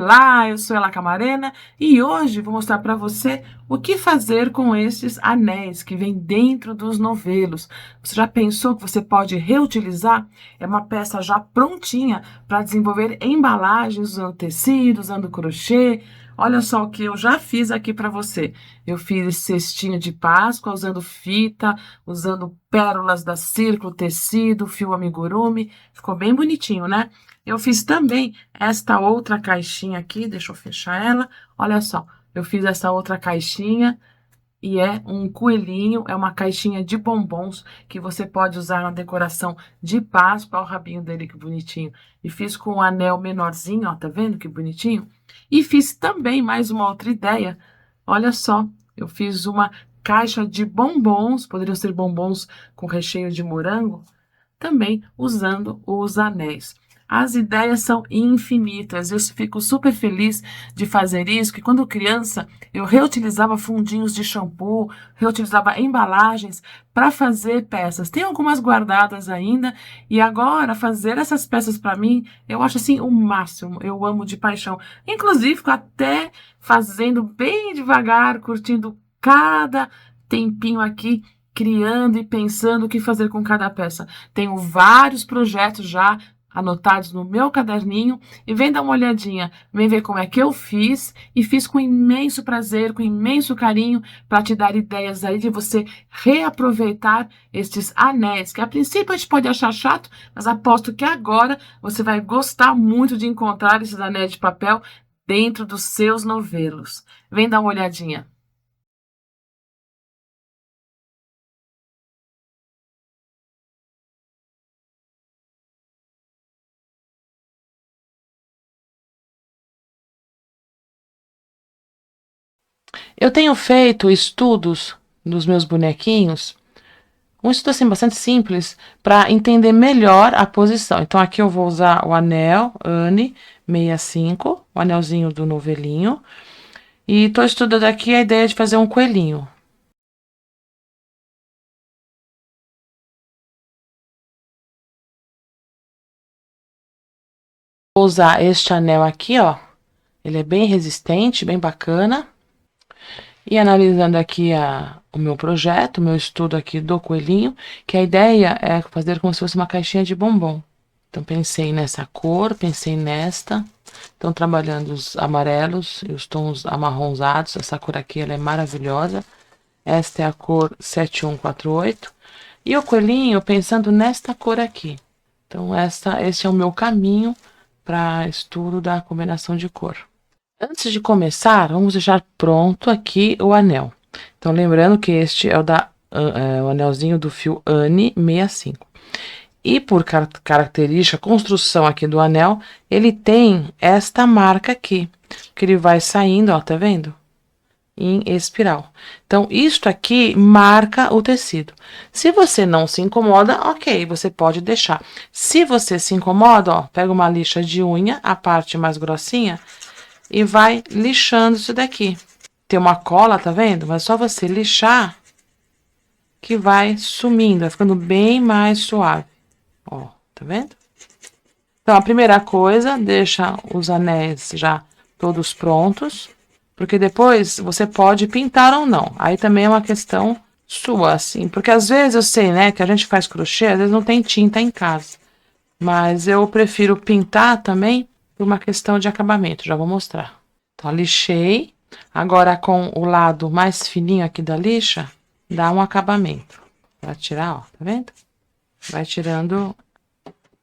Olá, eu sou Ela Camarena e hoje vou mostrar para você o que fazer com esses anéis que vêm dentro dos novelos. Você já pensou que você pode reutilizar? É uma peça já prontinha para desenvolver embalagens usando tecido, usando crochê. Olha só o que eu já fiz aqui para você. Eu fiz esse cestinho de Páscoa usando fita, usando pérolas da Círculo, tecido, fio amigurumi. Ficou bem bonitinho, né? Eu fiz também esta outra caixinha aqui, deixa eu fechar ela. Olha só, eu fiz essa outra caixinha e é um coelhinho, é uma caixinha de bombons que você pode usar na decoração de Páscoa. Olha o rabinho dele, que bonitinho. E fiz com um anel menorzinho, ó, tá vendo que bonitinho? E fiz também mais uma outra ideia. Olha só, eu fiz uma caixa de bombons, poderiam ser bombons com recheio de morango, também usando os anéis. As ideias são infinitas, eu fico super feliz de fazer isso, que quando criança eu reutilizava fundinhos de shampoo, reutilizava embalagens para fazer peças. Tem algumas guardadas ainda, e agora fazer essas peças para mim, eu acho assim o máximo, eu amo de paixão. Inclusive, fico até fazendo bem devagar, curtindo cada tempinho aqui, criando e pensando o que fazer com cada peça. Tenho vários projetos já anotados no meu caderninho e vem dar uma olhadinha, vem ver como é que eu fiz e fiz com imenso prazer, com imenso carinho para te dar ideias aí de você reaproveitar estes anéis, que a princípio a gente pode achar chato, mas aposto que agora você vai gostar muito de encontrar esses anéis de papel dentro dos seus novelos. Vem dar uma olhadinha. Eu tenho feito estudos dos meus bonequinhos, um estudo assim bastante simples, para entender melhor a posição. Então aqui eu vou usar o anel Anne 65, o anelzinho do novelinho, e estou estudando aqui a ideia de fazer um coelhinho. Vou usar este anel aqui, ó. Ele é bem resistente, bem bacana. E analisando aqui o meu projeto, o meu estudo aqui do coelhinho, que a ideia é fazer como se fosse uma caixinha de bombom. Então, pensei nessa cor, pensei nesta. Então, trabalhando os amarelos e os tons amarronzados. Essa cor aqui, ela é maravilhosa. Esta é a cor 7148. E o coelhinho, pensando nesta cor aqui. Então, esse é o meu caminho para estudo da combinação de cor. Antes de começar, vamos deixar pronto aqui o anel. Então, lembrando que este é o anelzinho do fio Anne 65. E por característica, construção aqui do anel, ele tem esta marca aqui, que ele vai saindo, ó, tá vendo? Em espiral. Então, isto aqui marca o tecido. Se você não se incomoda, ok, você pode deixar. Se você se incomoda, ó, pega uma lixa de unha, a parte mais grossinha, e vai lixando isso daqui. Tem uma cola, tá vendo? Mas só você lixar que vai sumindo, vai ficando bem mais suave. Ó, tá vendo? Então, a primeira coisa, deixa os anéis já todos prontos, porque depois você pode pintar ou não. Aí também é uma questão sua, assim, porque às vezes eu sei, né, que a gente faz crochê, às vezes não tem tinta em casa. Mas eu prefiro pintar também por uma questão de acabamento, já vou mostrar. Então, lixei. Agora, com o lado mais fininho aqui da lixa, dá um acabamento. Vai tirar, ó, tá vendo? Vai tirando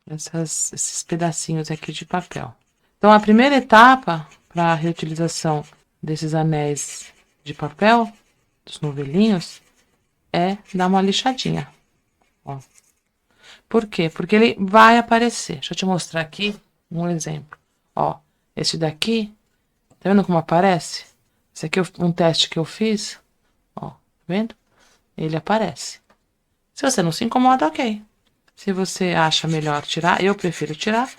esses pedacinhos aqui de papel. Então, a primeira etapa para a reutilização desses anéis de papel, dos novelinhos, é dar uma lixadinha. Ó. Por quê? Porque ele vai aparecer. Deixa eu te mostrar aqui um exemplo. Ó, esse daqui, tá vendo como aparece? Esse aqui é um teste que eu fiz. Ó, tá vendo? Ele aparece. Se você não se incomoda, ok. Se você acha melhor tirar, eu prefiro tirar,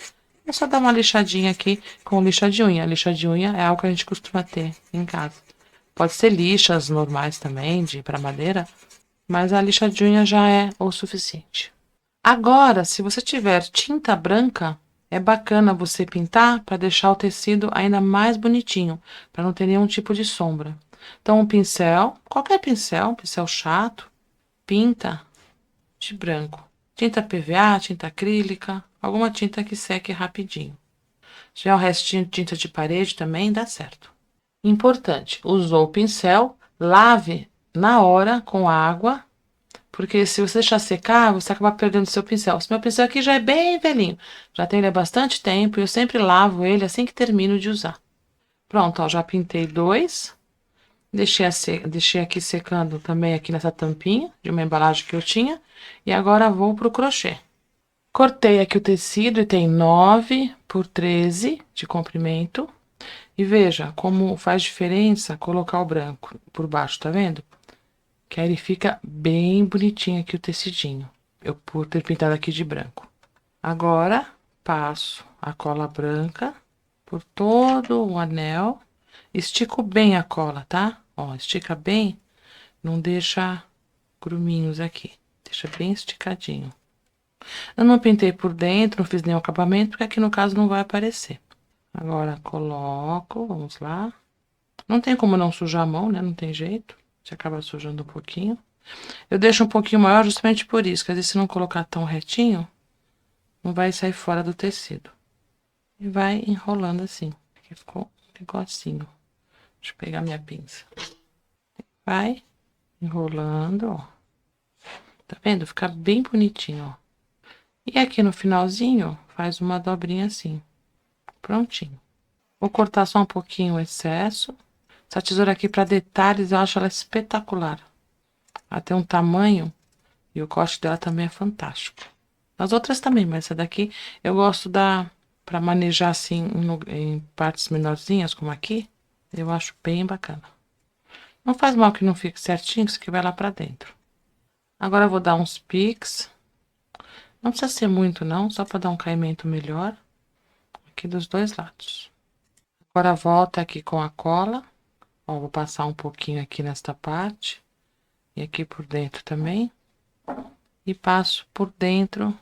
é só dar uma lixadinha aqui com lixa de unha. Lixa de unha é algo que a gente costuma ter em casa. Pode ser lixas normais também, para madeira, mas a lixa de unha já é o suficiente. Agora, se você tiver tinta branca, é bacana você pintar para deixar o tecido ainda mais bonitinho, para não ter nenhum tipo de sombra. Então, um pincel, qualquer pincel, um pincel chato, pinta de branco. Tinta PVA, tinta acrílica, alguma tinta que seque rapidinho. Se tiver um restinho de tinta de parede também dá certo. Importante, usou o pincel, lave na hora com água, porque se você deixar secar, você acaba perdendo seu pincel. Esse meu pincel aqui já é bem velhinho, já tem ele há bastante tempo e eu sempre lavo ele assim que termino de usar. Pronto, ó, já pintei dois. Deixei aqui secando também aqui nessa tampinha de uma embalagem que eu tinha. E agora vou pro crochê. Cortei aqui o tecido e tem 9 por 13 de comprimento. E veja como faz diferença colocar o branco por baixo, tá vendo? Que aí ele fica bem bonitinho aqui o tecidinho. Eu por ter pintado aqui de branco. Agora, passo a cola branca por todo o anel. Estico bem a cola, tá? Ó, estica bem, não deixa gruminhos aqui. Deixa bem esticadinho. Eu não pintei por dentro, não fiz nenhum acabamento, porque aqui no caso não vai aparecer. Agora coloco, vamos lá. Não tem como não sujar a mão, né? Não tem jeito. Você acaba sujando um pouquinho. Eu deixo um pouquinho maior justamente por isso, que às vezes se não colocar tão retinho, não vai sair fora do tecido. E vai enrolando assim. Aqui ficou um negocinho. Deixa eu pegar minha pinça. Vai enrolando, ó. Tá vendo? Fica bem bonitinho, ó. E aqui no finalzinho, faz uma dobrinha assim. Prontinho. Vou cortar só um pouquinho o excesso. Essa tesoura aqui para detalhes, eu acho ela espetacular. Ela tem um tamanho e o corte dela também é fantástico. As outras também, mas essa daqui eu gosto para manejar assim em partes menorzinhas, como aqui. Eu acho bem bacana. Não faz mal que não fique certinho, isso aqui vai lá para dentro. Agora eu vou dar uns piques. Não precisa ser muito não, só para dar um caimento melhor. Aqui dos dois lados. Agora volta aqui com a cola. Ó, vou passar um pouquinho aqui nesta parte. E aqui por dentro também. E passo por dentro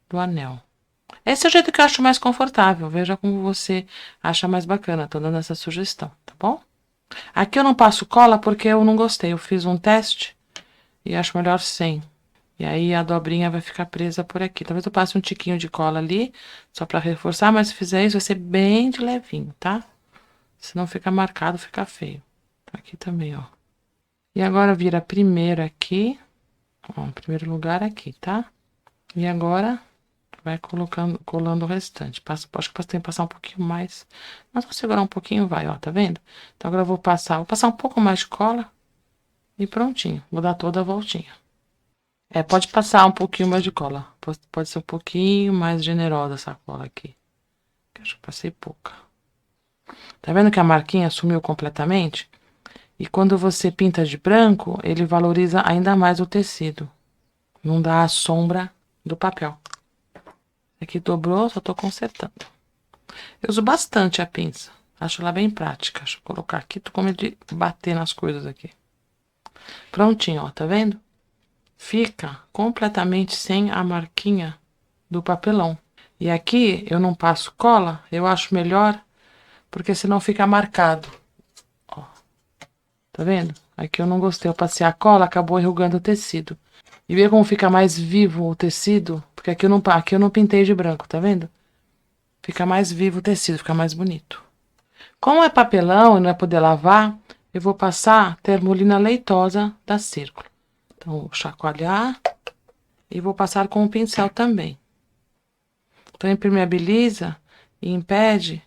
do anel. Esse é o jeito que eu acho mais confortável. Veja como você acha mais bacana. Tô dando essa sugestão, tá bom? Aqui eu não passo cola porque eu não gostei. Eu fiz um teste e acho melhor sem. E aí a dobrinha vai ficar presa por aqui. Talvez eu passe um tiquinho de cola ali, só para reforçar, mas se fizer isso vai ser bem de levinho, tá? Senão fica marcado, fica feio. Aqui também, ó. E agora vira primeiro aqui. Ó, em primeiro lugar aqui, tá? E agora vai colando o restante. Acho que tem que passar um pouquinho mais. Mas vou segurar um pouquinho, vai, ó, tá vendo? Então agora eu vou passar um pouco mais de cola e prontinho. Vou dar toda a voltinha. Pode passar um pouquinho mais de cola. Pode ser um pouquinho mais generosa essa cola aqui. Acho que passei pouca. Tá vendo que a marquinha sumiu completamente? E quando você pinta de branco, ele valoriza ainda mais o tecido. Não dá a sombra do papel. Aqui dobrou, só tô consertando. Eu uso bastante a pinça. Acho ela bem prática. Deixa eu colocar aqui, tô com medo de bater nas coisas aqui. Prontinho, ó, tá vendo? Fica completamente sem a marquinha do papelão. E aqui eu não passo cola, eu acho melhor, porque senão fica marcado. Ó, tá vendo? Aqui eu não gostei, eu passei a cola, acabou enrugando o tecido. E vê como fica mais vivo o tecido, porque aqui eu não pintei de branco, tá vendo? Fica mais vivo o tecido, fica mais bonito. Como é papelão e não vai poder lavar, eu vou passar termolina leitosa da Círculo. Então, vou chacoalhar e vou passar com o pincel também. Então, impermeabiliza e impede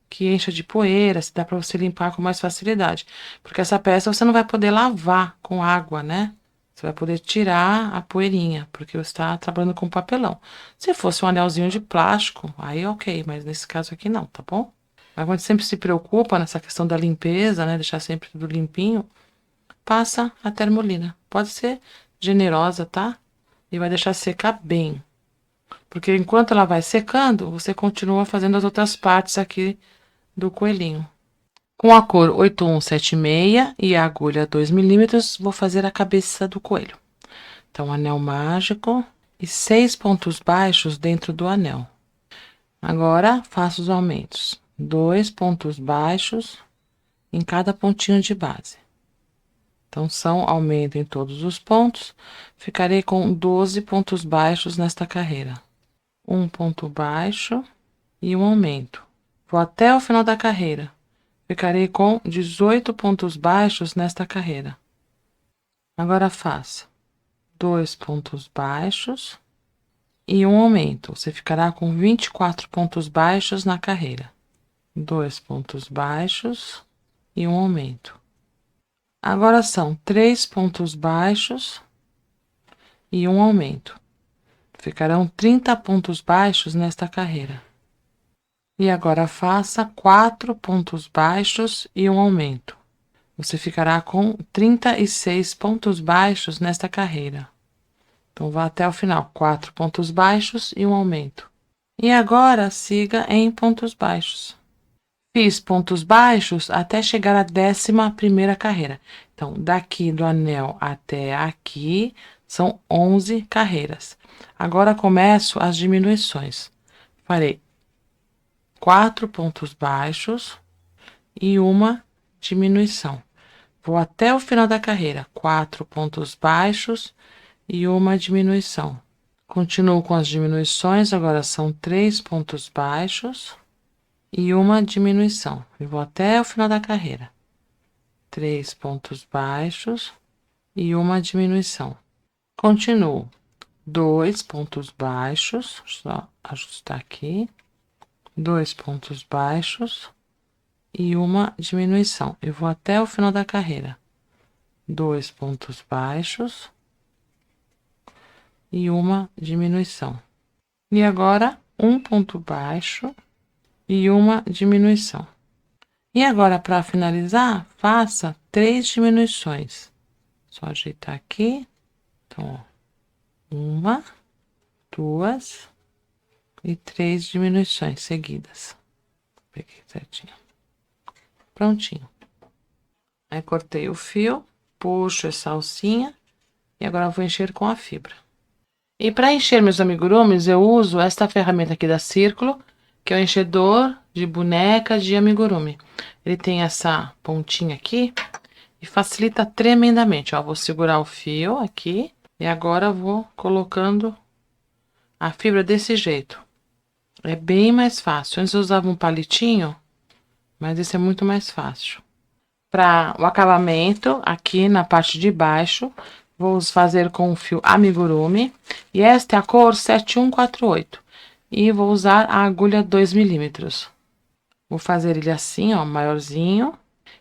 que encha de poeira, se dá para você limpar com mais facilidade. Porque essa peça você não vai poder lavar com água, né? Você vai poder tirar a poeirinha, porque você está trabalhando com papelão. Se fosse um anelzinho de plástico, aí ok, mas nesse caso aqui não, tá bom? Mas quando sempre se preocupa nessa questão da limpeza, né? Deixar sempre tudo limpinho, passa a termolina. Pode ser generosa, tá? E vai deixar secar bem. Porque enquanto ela vai secando, você continua fazendo as outras partes aqui do coelhinho. Com a cor 8176 e a agulha 2 milímetros, vou fazer a cabeça do coelho. Então, anel mágico e 6 pontos baixos dentro do anel. Agora, faço os aumentos. 2 pontos baixos em cada pontinho de base. Então, são aumento em todos os pontos. Ficarei com 12 pontos baixos nesta carreira. Um ponto baixo e um aumento. Vou até o final da carreira. Ficarei com 18 pontos baixos nesta carreira. Agora, faça 2 pontos baixos e um aumento. Você ficará com 24 pontos baixos na carreira. 2 pontos baixos e um aumento. Agora são 3 pontos baixos e um aumento. Ficarão 30 pontos baixos nesta carreira. E agora faça 4 pontos baixos e um aumento. Você ficará com 36 pontos baixos nesta carreira. Então, vá até o final. 4 pontos baixos e um aumento. E agora, siga em pontos baixos. Fiz pontos baixos até chegar à 11ª carreira. Então, daqui do anel até aqui, são 11 carreiras. Agora, começo as diminuições. Farei 4 pontos baixos e uma diminuição. Vou até o final da carreira. 4 pontos baixos e uma diminuição. Continuo com as diminuições, agora são 3 pontos baixos e uma diminuição. E vou até o final da carreira. 3 pontos baixos e uma diminuição. Continuo. 2 pontos baixos, só ajustar aqui. 2 pontos baixos e uma diminuição. Eu vou até o final da carreira. 2 pontos baixos e uma diminuição. E agora, um ponto baixo e uma diminuição. E agora, para finalizar, faça 3 diminuições. Só ajeitar aqui. Então, ó, 1, 2 e 3 diminuições seguidas. Peguei certinho. Prontinho. Aí, cortei o fio, puxo essa alcinha e agora vou encher com a fibra. E para encher meus amigurumis, eu uso esta ferramenta aqui da Círculo, que é o enchedor de boneca de amigurumi. Ele tem essa pontinha aqui e facilita tremendamente. Ó, vou segurar o fio aqui e agora vou colocando a fibra desse jeito. É bem mais fácil. Antes eu usava um palitinho, mas esse é muito mais fácil. Para o acabamento, aqui na parte de baixo, vou fazer com o fio amigurumi. E esta é a cor 7148. E vou usar a agulha 2 milímetros. Vou fazer ele assim, ó, maiorzinho.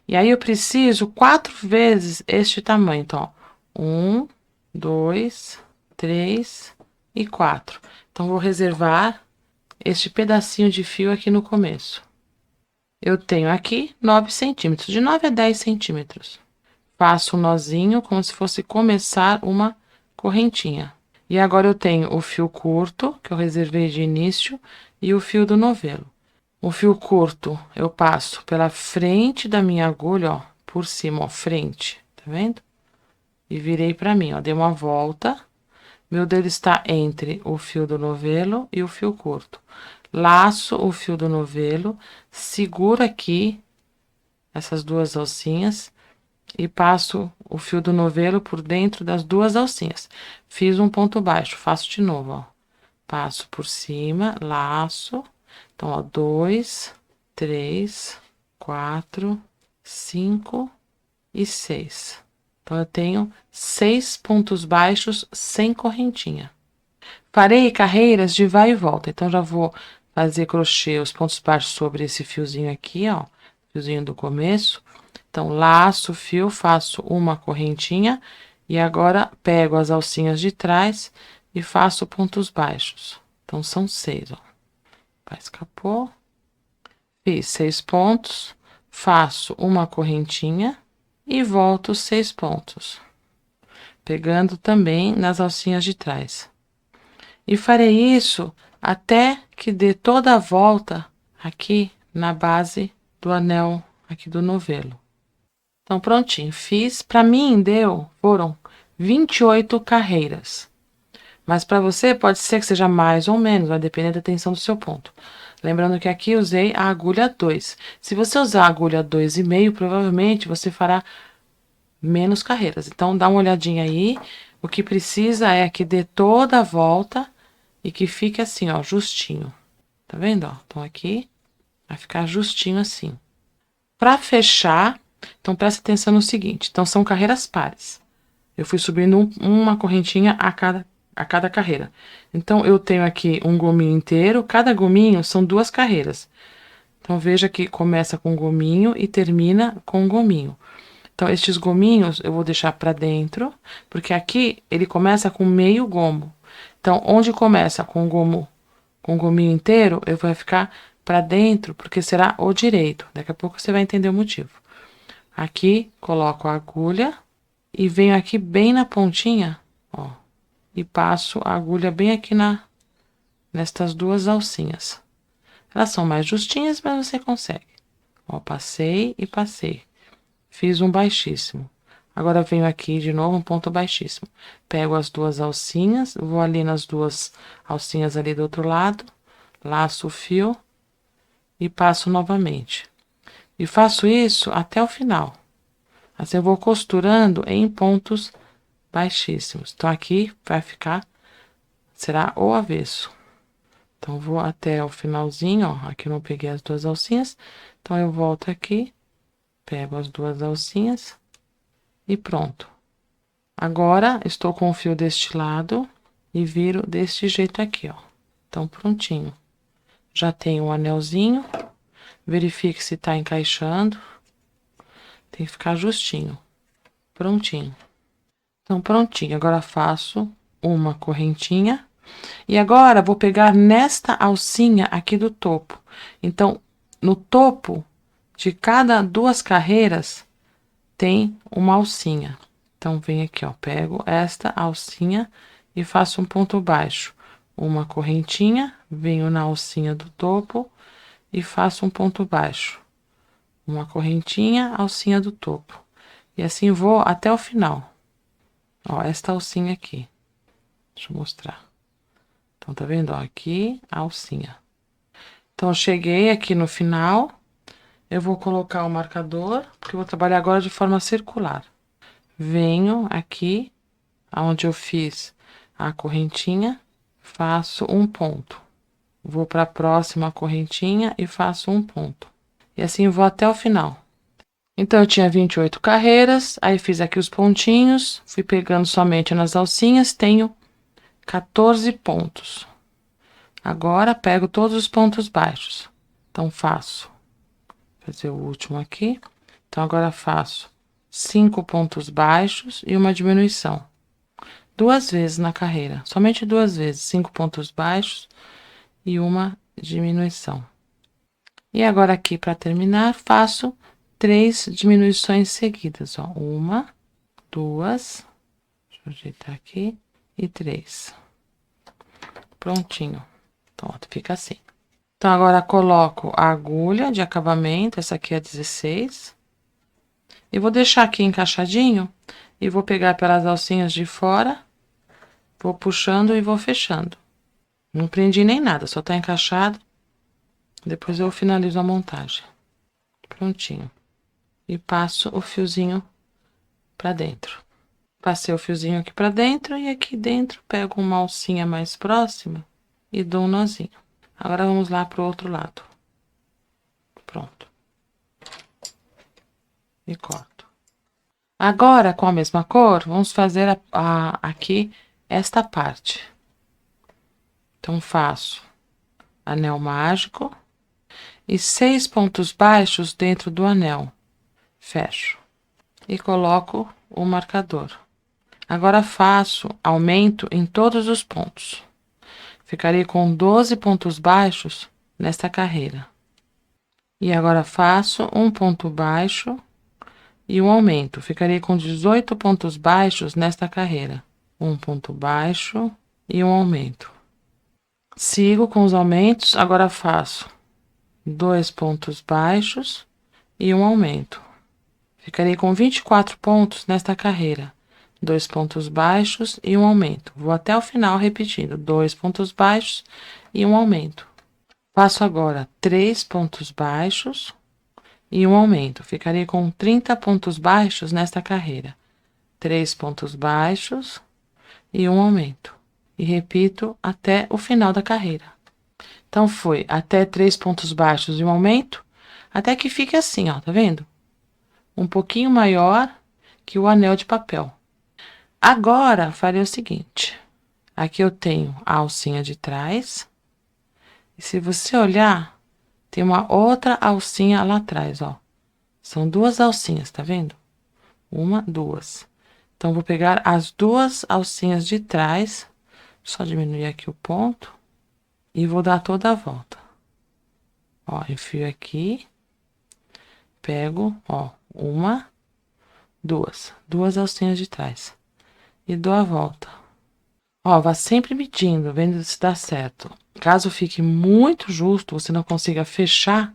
E aí eu preciso 4 vezes este tamanho. Então, ó, 1, 2, 3 e 4. Então, vou reservar este pedacinho de fio aqui no começo. Eu tenho aqui 9 centímetros, de 9 a 10 centímetros. Faço um nozinho como se fosse começar uma correntinha. E agora eu tenho o fio curto, que eu reservei de início, e o fio do novelo. O fio curto eu passo pela frente da minha agulha, ó, por cima, ó, frente, tá vendo? E virei pra mim, ó, dei uma volta. Meu dedo está entre o fio do novelo e o fio curto. Laço o fio do novelo, seguro aqui essas duas alcinhas e passo o fio do novelo por dentro das duas alcinhas. Fiz um ponto baixo, faço de novo, ó. Passo por cima, laço. Então, ó, 2, 3, 4, 5 e 6. Então, eu tenho 6 pontos baixos sem correntinha. Farei carreiras de vai e volta. Então, já vou fazer crochê os pontos baixos sobre esse fiozinho aqui, ó. Fiozinho do começo. Então, laço o fio, faço uma correntinha e agora pego as alcinhas de trás e faço pontos baixos. Então, são 6, ó. Escapou. Fiz 6 pontos, faço uma correntinha e volto 6 pontos, pegando também nas alcinhas de trás. E farei isso até que dê toda a volta aqui na base do anel aqui do novelo. Então, prontinho, fiz. Para mim, foram 28 carreiras. Mas para você, pode ser que seja mais ou menos, vai depender da tensão do seu ponto. Lembrando que aqui usei a agulha 2. Se você usar a agulha 2,5, provavelmente você fará menos carreiras. Então, dá uma olhadinha aí. O que precisa é que dê toda a volta e que fique assim, ó, justinho. Tá vendo, ó? Então, aqui vai ficar justinho assim. Para fechar, então presta atenção no seguinte. Então, são carreiras pares. Eu fui subindo uma correntinha a cada carreira. Então, eu tenho aqui um gominho inteiro. Cada gominho são 2 carreiras. Então, veja que começa com gominho e termina com gominho. Então, estes gominhos eu vou deixar para dentro, porque aqui ele começa com meio gomo. Então, onde começa com gominho inteiro, eu vou ficar para dentro, porque será o direito. Daqui a pouco você vai entender o motivo. Aqui, coloco a agulha e venho aqui bem na pontinha, ó, e passo a agulha bem aqui nestas 2 alcinhas. Elas são mais justinhas, mas você consegue. Ó, passei e passei. Fiz um baixíssimo. Agora venho aqui de novo, um ponto baixíssimo. Pego as 2 alcinhas, vou ali nas 2 alcinhas ali do outro lado, laço o fio e passo novamente. E faço isso até o final. Assim eu vou costurando em pontos baixíssimos. Então, aqui vai ficar, será o avesso. Então, vou até o finalzinho, ó. Aqui eu não peguei as 2 alcinhas. Então, eu volto aqui, pego as 2 alcinhas e pronto. Agora, estou com o fio deste lado e viro deste jeito aqui, ó. Então, prontinho. Já tenho um anelzinho. Verifique se tá encaixando. Tem que ficar justinho. Prontinho. Então, prontinho. Agora, faço uma correntinha. E agora, vou pegar nesta alcinha aqui do topo. Então, no topo de cada 2 carreiras, tem uma alcinha. Então, venho aqui, ó, pego esta alcinha e faço um ponto baixo. Uma correntinha, venho na alcinha do topo e faço um ponto baixo. Uma correntinha, alcinha do topo. E assim vou até o final. Ó, esta alcinha aqui. Deixa eu mostrar. Então, tá vendo? Ó, aqui, a alcinha. Então, eu cheguei aqui no final. Eu vou colocar o marcador, porque eu vou trabalhar agora de forma circular. Venho aqui, aonde eu fiz a correntinha, faço um ponto. Vou para a próxima correntinha e faço um ponto. E assim vou até o final. Então, eu tinha 28 carreiras, aí fiz aqui os pontinhos, fui pegando somente nas alcinhas, tenho 14 pontos. Agora, pego todos os pontos baixos. Então, faço, fazer o último aqui. Então, agora faço 5 pontos baixos e uma diminuição. 2 vezes na carreira, somente 2 vezes, 5 pontos baixos e uma diminuição. E agora aqui, para terminar, faço 3 diminuições seguidas, ó. 1, 2, deixa eu ajeitar aqui, e 3. Prontinho. Pronto, fica assim. Então, agora coloco a agulha de acabamento, essa aqui é 16. E vou deixar aqui encaixadinho e vou pegar pelas alcinhas de fora, vou puxando e vou fechando. Não prendi nem nada, só tá encaixado. Depois eu finalizo a montagem. Prontinho. E passo o fiozinho pra dentro. Passei o fiozinho aqui pra dentro e aqui dentro pego uma alcinha mais próxima e dou um nozinho. Agora vamos lá pro outro lado. Pronto. E corto. Agora, com a mesma cor, vamos fazer aqui esta parte. Então, faço anel mágico e 6 pontos baixos dentro do anel. Fecho. E coloco o marcador. Agora, faço aumento em todos os pontos. Ficarei com 12 pontos baixos nesta carreira. E agora, faço um ponto baixo e um aumento. Ficarei com 18 pontos baixos nesta carreira. Um ponto baixo e um aumento. Sigo com os aumentos, agora faço 2 pontos baixos e um aumento. Ficarei com 24 pontos nesta carreira. 2 pontos baixos e um aumento. Vou até o final repetindo. 2 pontos baixos e um aumento. Faço agora 3 pontos baixos e um aumento. Ficarei com 30 pontos baixos nesta carreira. 3 pontos baixos e um aumento. E repito até o final da carreira. Então, foi até 3 pontos baixos e um aumento, até que fique assim, ó, tá vendo? Um pouquinho maior que o anel de papel. Agora, farei o seguinte. Aqui eu tenho a alcinha de trás. E se você olhar, tem uma outra alcinha lá atrás, ó. São duas alcinhas, tá vendo? Uma, duas. Então, vou pegar as duas alcinhas de trás, só diminuir aqui o ponto, e vou dar toda a volta. Ó, enfio aqui, pego, ó, uma, duas alcinhas de trás, e dou a volta. Ó, vá sempre medindo, vendo se dá certo. Caso fique muito justo, você não consiga fechar,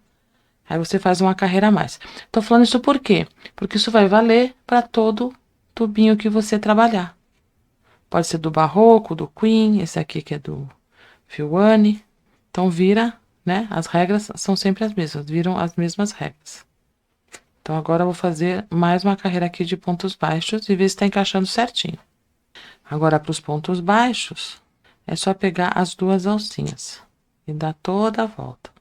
aí você faz uma carreira a mais. Tô falando isso por quê? Porque isso vai valer para todo tubinho que você trabalhar. Pode ser do barroco, do queen, esse aqui que é do Filwane. Então vira, né? As regras são sempre as mesmas, viram as mesmas regras. Então agora eu vou fazer mais uma carreira aqui de pontos baixos e ver se está encaixando certinho. Agora para os pontos baixos, é só pegar as duas alcinhas e dar toda a volta.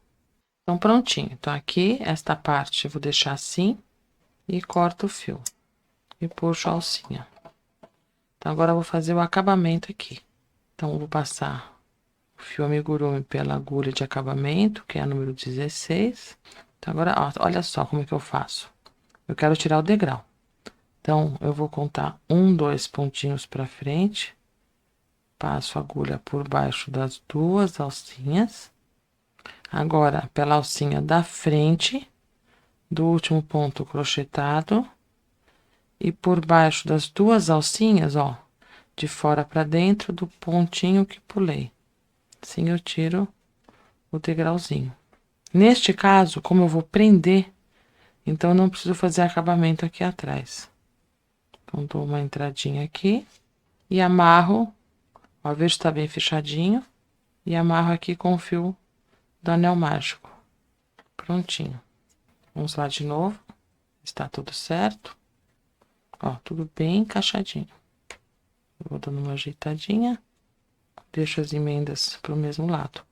Então prontinho. Então aqui, esta parte eu vou deixar assim e corto o fio. E puxo a alcinha. Então agora eu vou fazer o acabamento aqui. Então eu vou passar o fio amigurumi pela agulha de acabamento, que é a número 16. Então agora, ó, olha só como é que eu faço. Eu quero tirar o degrau. Então eu vou contar 1, 2 pontinhos para frente. Passo a agulha por baixo das duas alcinhas. Agora, pela alcinha da frente do último ponto crochetado e por baixo das duas alcinhas, ó, de fora para dentro do pontinho que pulei. Assim eu tiro o degrauzinho. Neste caso, como eu vou prender, então eu não preciso fazer acabamento aqui atrás. Então, dou uma entradinha aqui e amarro, ó, vejo que tá bem fechadinho, e amarro aqui com o fio do anel mágico. Prontinho. Vamos lá de novo. Está tudo certo. Ó, tudo bem encaixadinho. Vou dando uma ajeitadinha. Deixo as emendas pro mesmo lado.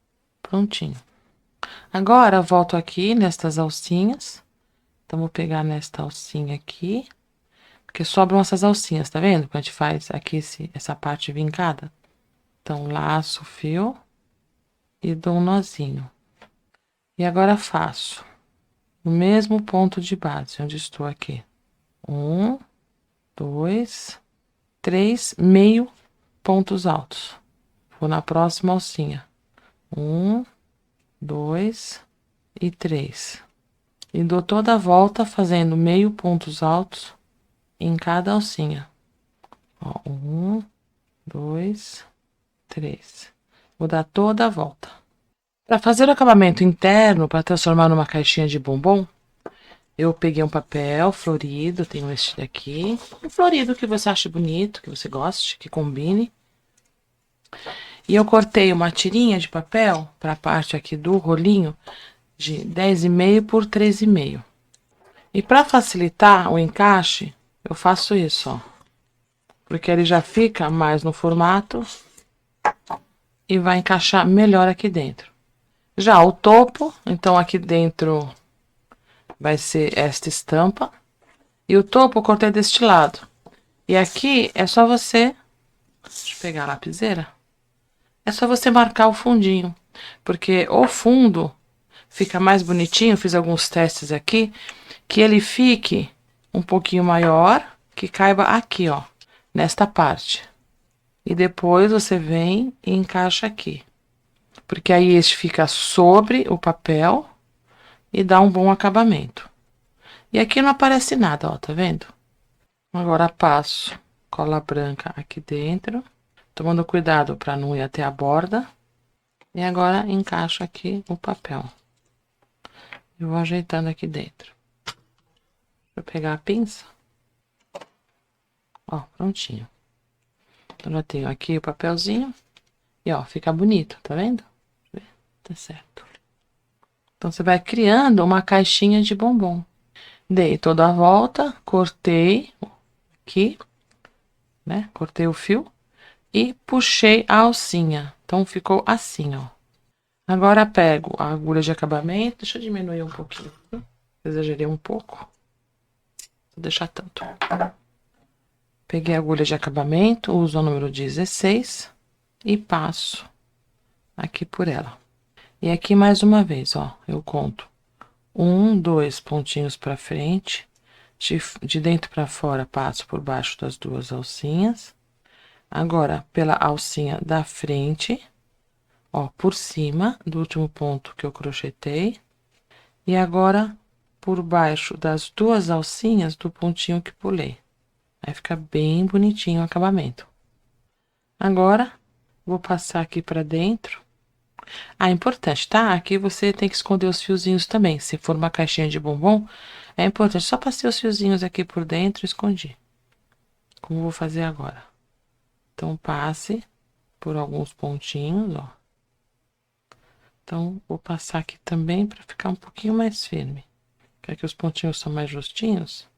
Prontinho. Agora, volto aqui nestas alcinhas. Então, vou pegar nesta alcinha aqui. Porque sobram essas alcinhas, tá vendo? Quando a gente faz aqui essa parte vincada. Então, laço o fio e dou um nozinho. E agora faço no mesmo ponto de base, onde estou aqui. 1, 2, 3, meio pontos altos. Vou na próxima alcinha. 1, 2 e 3. E dou toda a volta fazendo meio pontos altos em cada alcinha. Ó, 1, 2, 3. Vou dar toda a volta. Para fazer o acabamento interno, para transformar numa caixinha de bombom, eu peguei um papel florido, tenho este daqui. Um florido que você ache bonito, que você goste, que combine. E eu cortei uma tirinha de papel para a parte aqui do rolinho de 10,5 por 3,5. E para facilitar o encaixe, eu faço isso, ó. Porque ele já fica mais no formato e vai encaixar melhor aqui dentro. Já o topo, então aqui dentro vai ser esta estampa. E o topo eu cortei deste lado. E aqui é só você... Deixa eu pegar a lapiseira. É só você marcar o fundinho. Porque o fundo fica mais bonitinho. Fiz alguns testes aqui. Que ele fique um pouquinho maior. Que caiba aqui, ó. Nesta parte. E depois você vem e encaixa aqui. Porque aí este fica sobre o papel. E dá um bom acabamento. E aqui não aparece nada, ó. Tá vendo? Agora passo cola branca aqui dentro. Tomando cuidado para não ir até a borda. E agora encaixo aqui o papel. Eu vou ajeitando aqui dentro. Deixa eu pegar a pinça. Ó, prontinho. Então, já tenho aqui o papelzinho. E ó, fica bonito, tá vendo? Tá certo. Então, você vai criando uma caixinha de bombom. Dei toda a volta, cortei aqui, né? Cortei o fio e puxei a alcinha. Então, ficou assim, ó. Agora, pego a agulha de acabamento. Deixa eu diminuir um pouquinho. Exagerei um pouco. Vou deixar tanto. Peguei a agulha de acabamento, uso o número 16 e passo aqui por ela. E aqui mais uma vez, ó, eu conto 1, 2 pontinhos para frente, de dentro para fora passo por baixo das duas alcinhas. Agora, pela alcinha da frente, ó, por cima do último ponto que eu crochetei. E agora, por baixo das duas alcinhas do pontinho que pulei. Aí fica bem bonitinho o acabamento. Agora, vou passar aqui para dentro. Ah, importante, tá? Aqui você tem que esconder os fiozinhos também. Se for uma caixinha de bombom, é importante. Só passei os fiozinhos aqui por dentro e escondi. Como vou fazer agora. Então, passe por alguns pontinhos, ó. Então, vou passar aqui também para ficar um pouquinho mais firme. Quer que os pontinhos são mais justinhos?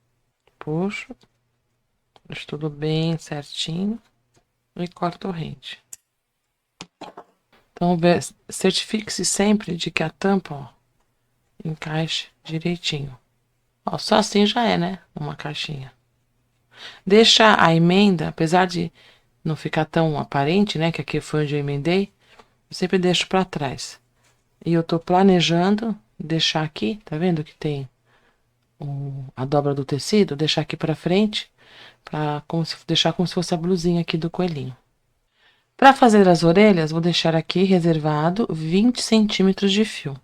Puxo. Deixo tudo bem certinho. E corto o rente. Então, certifique-se sempre de que a tampa, ó, encaixe direitinho. Ó, só assim já é, né? Uma caixinha. Deixa a emenda, apesar de não ficar tão aparente, né? Que aqui foi onde eu emendei, eu sempre deixo para trás. E eu tô planejando deixar aqui, tá vendo que tem a dobra do tecido? Deixar aqui para frente, deixar como se fosse a blusinha aqui do coelhinho. Para fazer as orelhas, vou deixar aqui reservado 20 centímetros de fio.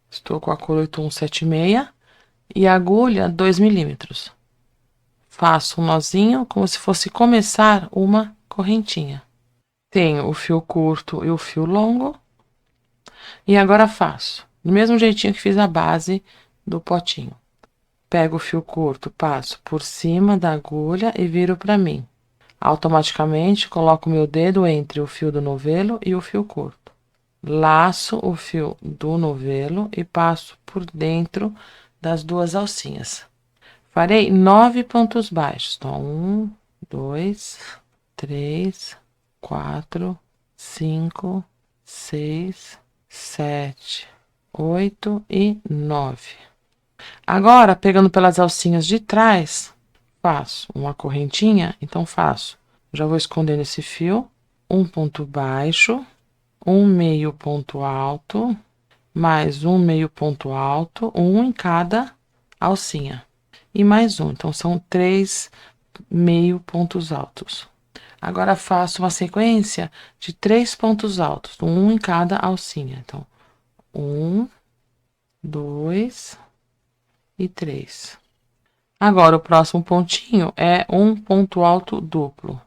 Estou com a cola 8176 e a agulha 2 milímetros. Faço um nozinho como se fosse começar uma correntinha. Tenho o fio curto e o fio longo. E agora faço do mesmo jeitinho que fiz a base do potinho. Pego o fio curto, passo por cima da agulha e viro para mim. Automaticamente coloco meu dedo entre o fio do novelo e o fio curto. Laço o fio do novelo e passo por dentro das duas alcinhas. Farei 9 pontos baixos. Então, 1, 2, 3, 4, 5, 6, 7, 8 e 9. Agora, pegando pelas alcinhas de trás, faço uma correntinha, então já vou escondendo esse fio, um ponto baixo, um meio ponto alto, mais um meio ponto alto, um em cada alcinha, e mais um, então são 3 meio pontos altos. Agora faço uma sequência de 3 pontos altos, um em cada alcinha, então 1, 2 e 3. Agora, o próximo pontinho é um ponto alto duplo.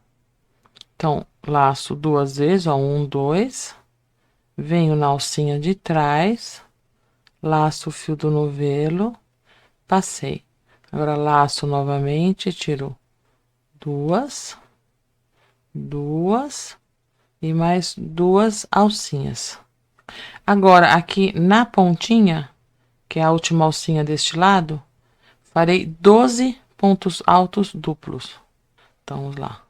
Então, laço 2 vezes, ó, 1, 2. Venho na alcinha de trás, laço o fio do novelo, passei. Agora, laço novamente, tiro 2, 2 e mais 2 alcinhas. Agora, aqui na pontinha, que é a última alcinha deste lado, farei 12 pontos altos duplos. Então, vamos lá.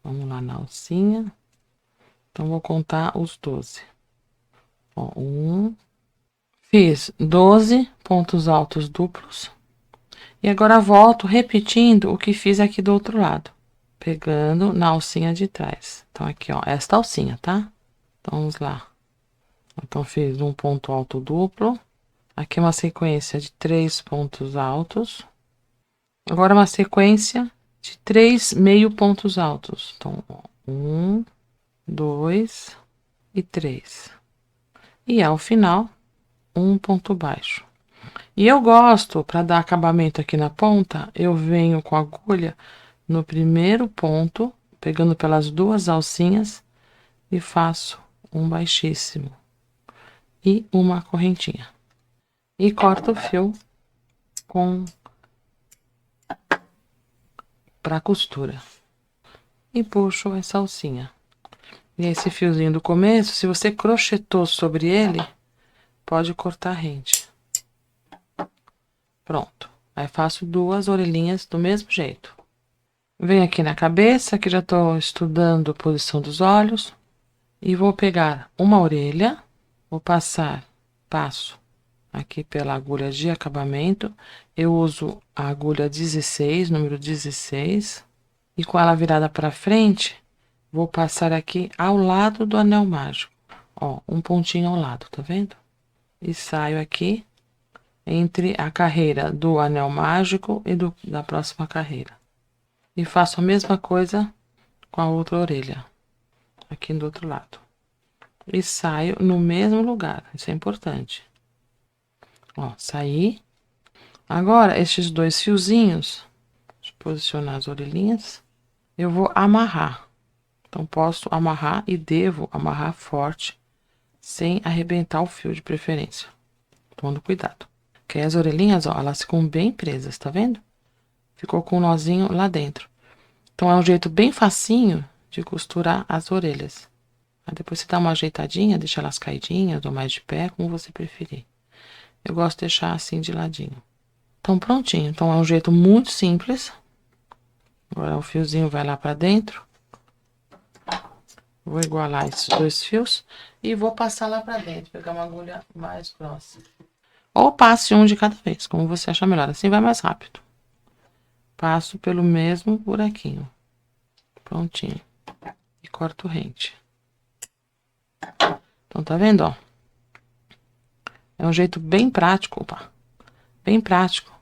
Vamos lá na alcinha. Então, vou contar os 12. Ó, fiz 12 pontos altos duplos. E agora volto repetindo o que fiz aqui do outro lado. Pegando na alcinha de trás. Então, aqui, ó, esta alcinha, tá? Então, vamos lá. Então, fiz um ponto alto duplo. Aqui uma sequência de 3 pontos altos. Agora, uma sequência de 3 meio pontos altos. Então, 1, 2 e 3. E ao final, um ponto baixo. E eu gosto, para dar acabamento aqui na ponta, eu venho com a agulha no primeiro ponto, pegando pelas duas alcinhas e faço um baixíssimo e uma correntinha. E corto o fio para costura. E puxo essa alcinha. E esse fiozinho do começo, se você crochetou sobre ele, pode cortar rente. Pronto. Aí faço 2 orelhinhas do mesmo jeito. Venho aqui na cabeça, que já tô estudando a posição dos olhos. E vou pegar uma orelha, vou passo aqui pela agulha de acabamento. Eu uso a agulha 16, número 16. E com ela virada para frente, vou passar aqui ao lado do anel mágico. Ó, um pontinho ao lado, tá vendo? E saio aqui entre a carreira do anel mágico e da próxima carreira. E faço a mesma coisa com a outra orelha, aqui do outro lado. E saio no mesmo lugar, isso é importante. Ó, saí. Agora, estes 2 fiozinhos, deixa eu posicionar as orelhinhas, eu vou amarrar. Então, posso amarrar e devo amarrar forte, sem arrebentar o fio de preferência. Tomando cuidado. Porque as orelhinhas, ó, elas ficam bem presas, tá vendo? Ficou com um nozinho lá dentro. Então, é um jeito bem facinho de costurar as orelhas. Aí depois você dá uma ajeitadinha, deixa elas caidinhas ou mais de pé, como você preferir. Eu gosto de deixar assim de ladinho. Então, prontinho. Então, é um jeito muito simples. Agora, o fiozinho vai lá pra dentro. Vou igualar esses 2 fios e vou passar lá pra dentro, pegar uma agulha mais grossa. Ou passe um de cada vez, como você achar melhor. Assim vai mais rápido. Passo pelo mesmo buraquinho. Prontinho. E corto rente. Então, tá vendo, ó? É um jeito bem prático, opa, bem prático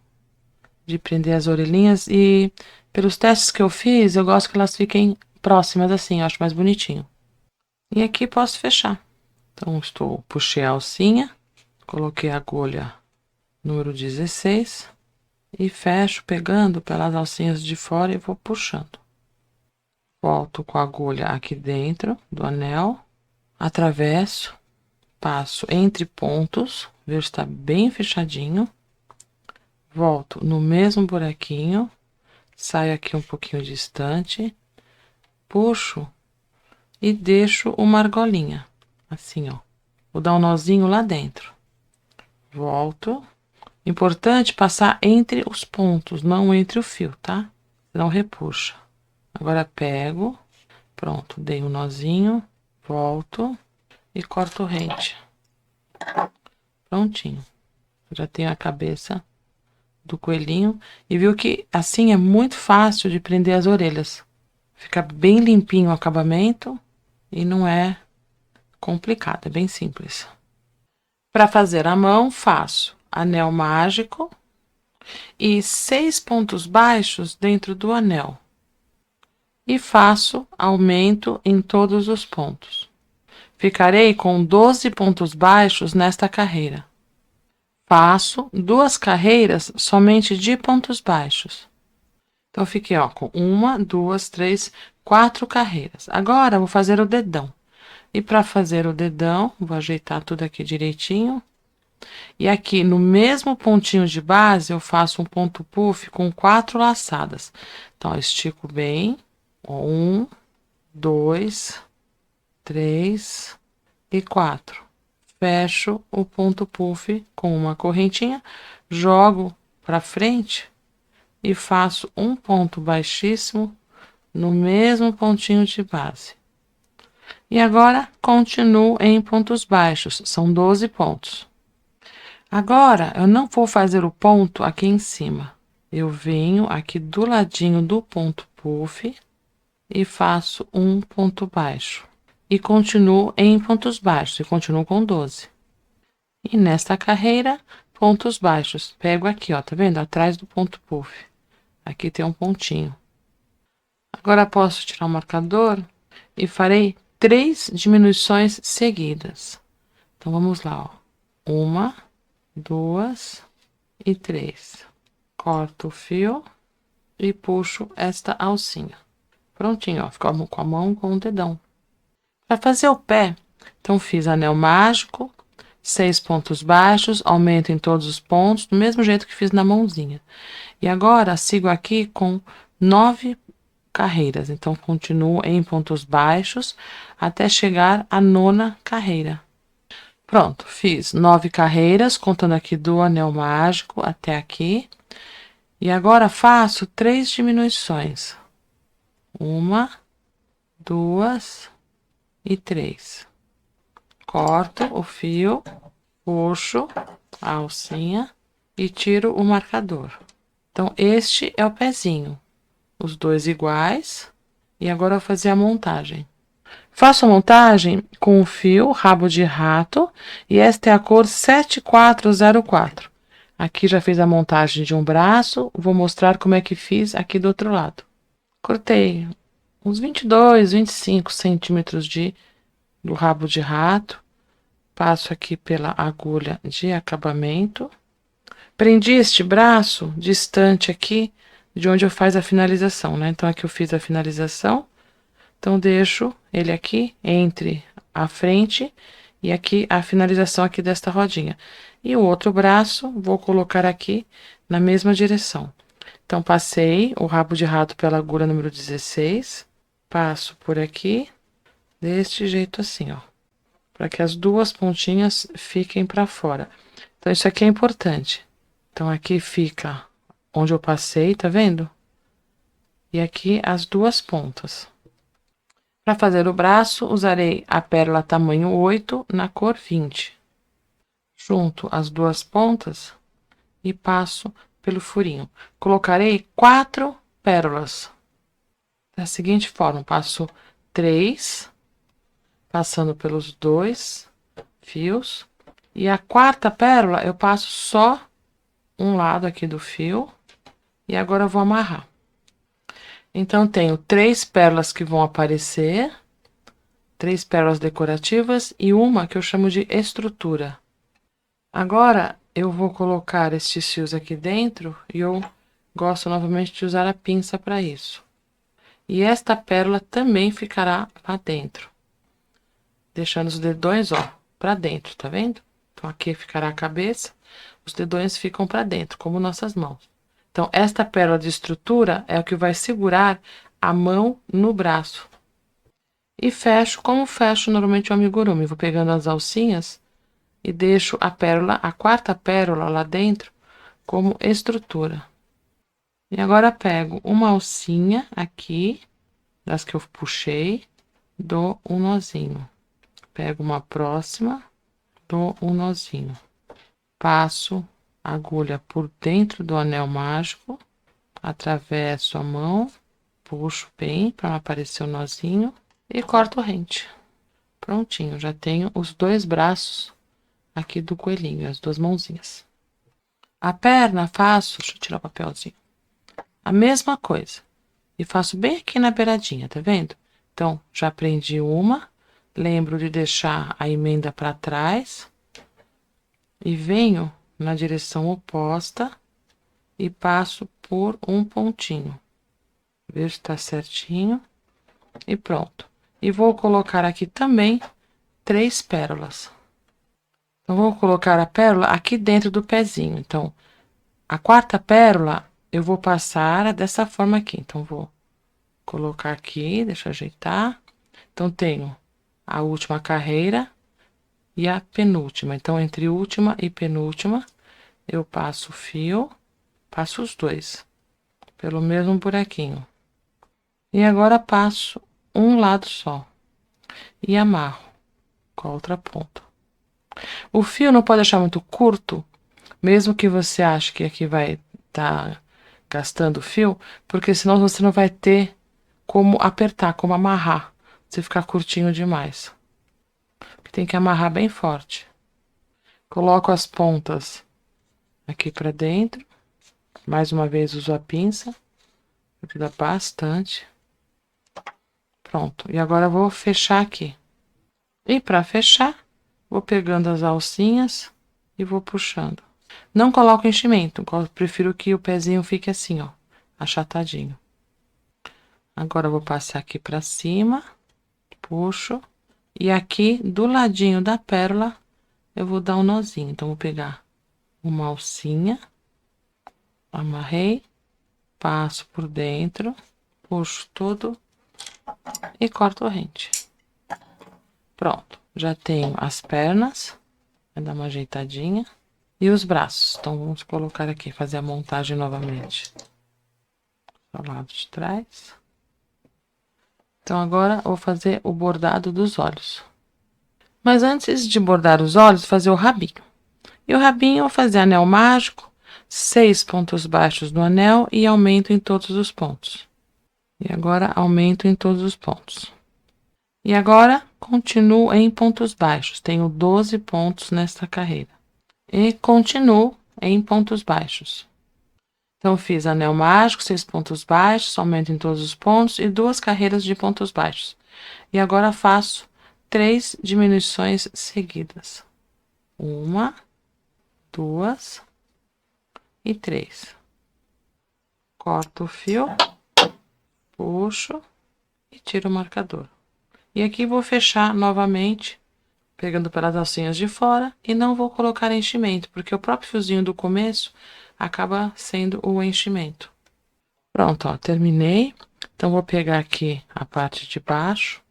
de prender as orelhinhas. E pelos testes que eu fiz, eu gosto que elas fiquem próximas assim, eu acho mais bonitinho. E aqui posso fechar. Então, puxei a alcinha, coloquei a agulha número 16 e fecho pegando pelas alcinhas de fora e vou puxando. Volto com a agulha aqui dentro do anel, atravesso, passo entre pontos, vejo se está bem fechadinho. Volto no mesmo buraquinho, saio aqui um pouquinho distante, puxo e deixo uma argolinha, assim, ó. Vou dar um nozinho lá dentro. Volto. Importante passar entre os pontos, não entre o fio, tá? Senão repuxa. Agora pego, pronto, dei um nozinho, volto e corto rente. Prontinho. Já tenho a cabeça do coelhinho e viu que assim é muito fácil de prender as orelhas. Fica bem limpinho o acabamento e não é complicado, é bem simples. Para fazer a mão, faço anel mágico e 6 pontos baixos dentro do anel. E faço aumento em todos os pontos. Ficarei com 12 pontos baixos nesta carreira. Faço 2 carreiras somente de pontos baixos. Então, fiquei, ó, com 1, 2, 3, 4 carreiras. Agora, vou fazer o dedão. E para fazer o dedão, vou ajeitar tudo aqui direitinho. E aqui, no mesmo pontinho de base, eu faço um ponto puff com 4 laçadas. Então, ó, estico bem. 1, 2, 3 e 4. Fecho o ponto puff com uma correntinha, jogo para frente e faço um ponto baixíssimo no mesmo pontinho de base. E agora, continuo em pontos baixos, são 12 pontos. Agora, eu não vou fazer o ponto aqui em cima. Eu venho aqui do ladinho do ponto puff e faço um ponto baixo. E continuo em pontos baixos, e continuo com 12. E nesta carreira, pontos baixos. Pego aqui, ó, tá vendo? Atrás do ponto puff. Aqui tem um pontinho. Agora, posso tirar o marcador e farei 3 diminuições seguidas. Então, vamos lá, ó. 1, 2 e 3. Corto o fio e puxo esta alcinha. Prontinho, ó. Ficou com a mão com o dedão. Para fazer o pé, então fiz anel mágico, 6 pontos baixos, aumento em todos os pontos, do mesmo jeito que fiz na mãozinha. E agora, sigo aqui com 9 carreiras. Então, continuo em pontos baixos até chegar à 9ª carreira. Pronto, fiz 9 carreiras, contando aqui do anel mágico até aqui. E agora faço 3 diminuições. 1, 2 e 3. Corto o fio, puxo a alcinha e tiro o marcador. Então, este é o pezinho. Os dois iguais. E agora eu vou fazer a montagem. Faço a montagem com o fio rabo de rato e esta é a cor 7404. Aqui já fiz a montagem de um braço, vou mostrar como é que fiz aqui do outro lado. Cortei uns 22, 25 centímetros do rabo de rato, passo aqui pela agulha de acabamento. Prendi este braço distante aqui de onde eu faço a finalização, né? Então, aqui eu fiz a finalização. Então, deixo ele aqui entre a frente e aqui a finalização aqui desta rodinha. E o outro braço, vou colocar aqui na mesma direção. Então, passei o rabo de rato pela agulha número 16. Passo por aqui, deste jeito assim, ó. Para que as duas pontinhas fiquem para fora. Então, isso aqui é importante. Então, aqui fica onde eu passei, tá vendo? E aqui as duas pontas. Para fazer o braço, usarei a pérola tamanho 8 na cor 20. Junto as duas pontas e passo pelo furinho. Colocarei 4 pérolas. Da seguinte forma, passo 3, passando pelos 2 fios. E a quarta pérola, eu passo só um lado aqui do fio. E agora eu vou amarrar. Então, tenho 3 pérolas que vão aparecer, 3 pérolas decorativas e uma que eu chamo de estrutura. Agora, eu vou colocar estes fios aqui dentro e eu gosto novamente de usar a pinça para isso. E esta pérola também ficará lá dentro, deixando os dedões, ó, para dentro, tá vendo? Então, aqui ficará a cabeça, os dedões ficam para dentro, como nossas mãos. Então, esta pérola de estrutura é o que vai segurar a mão no braço. E fecho como fecho normalmente o amigurumi. Vou pegando as alcinhas e deixo a pérola, a quarta pérola lá dentro, como estrutura. E agora pego uma alcinha aqui, das que eu puxei, dou um nozinho. Pego uma próxima, dou um nozinho. Passo a agulha por dentro do anel mágico, atravesso a mão, puxo bem para não aparecer o nozinho e corto rente. Prontinho, já tenho os 2 braços aqui do coelhinho, as 2 mãozinhas. A perna faço, deixa eu tirar o papelzinho, a mesma coisa. E faço bem aqui na beiradinha, tá vendo? Então, já prendi uma, lembro de deixar a emenda para trás e venho na direção oposta e passo por um pontinho. Vejo se tá certinho e pronto. E vou colocar aqui também 3 pérolas. Então, vou colocar a pérola aqui dentro do pezinho. Então, a quarta pérola eu vou passar dessa forma aqui. Então, vou colocar aqui, deixa eu ajeitar. Então, tenho a última carreira e a penúltima. Então, entre última e penúltima, eu passo o fio, passo os 2 pelo mesmo buraquinho. E agora passo um lado só e amarro com a outra ponta. O fio não pode deixar muito curto, mesmo que você ache que aqui vai estar gastando fio, porque senão você não vai ter como apertar, como amarrar, se ficar curtinho demais. Tem que amarrar bem forte. Coloco as pontas aqui para dentro. Mais uma vez uso a pinça, ajuda bastante. Pronto. E agora eu vou fechar aqui. E para fechar, vou pegando as alcinhas e vou puxando. Não coloco enchimento, eu prefiro que o pezinho fique assim, ó, achatadinho. Agora eu vou passar aqui para cima, puxo, e aqui do ladinho da pérola eu vou dar um nozinho. Então, vou pegar uma alcinha, amarrei, passo por dentro, puxo todo e corto a rente. Pronto, já tenho as pernas Vai dar uma ajeitadinha. E os braços. Então, vamos colocar aqui, fazer a montagem novamente. Do lado de trás. Então, agora, eu vou fazer o bordado dos olhos. Mas antes de bordar os olhos, fazer o rabinho. E o rabinho, eu vou fazer anel mágico, 6 pontos baixos no anel e aumento em todos os pontos. E agora, aumento em todos os pontos. E agora, continuo em pontos baixos. Tenho 12 pontos nesta carreira. E continuo em pontos baixos. Então, fiz anel mágico, 6 pontos baixos, aumento em todos os pontos e 2 carreiras de pontos baixos. E agora faço 3 diminuições seguidas. 1, 2 e 3. Corto o fio, puxo e tiro o marcador. E aqui vou fechar novamente, pegando pelas alcinhas de fora, e não vou colocar enchimento, porque o próprio fiozinho do começo acaba sendo o enchimento. Pronto, ó, terminei. Então, vou pegar aqui a parte de baixo,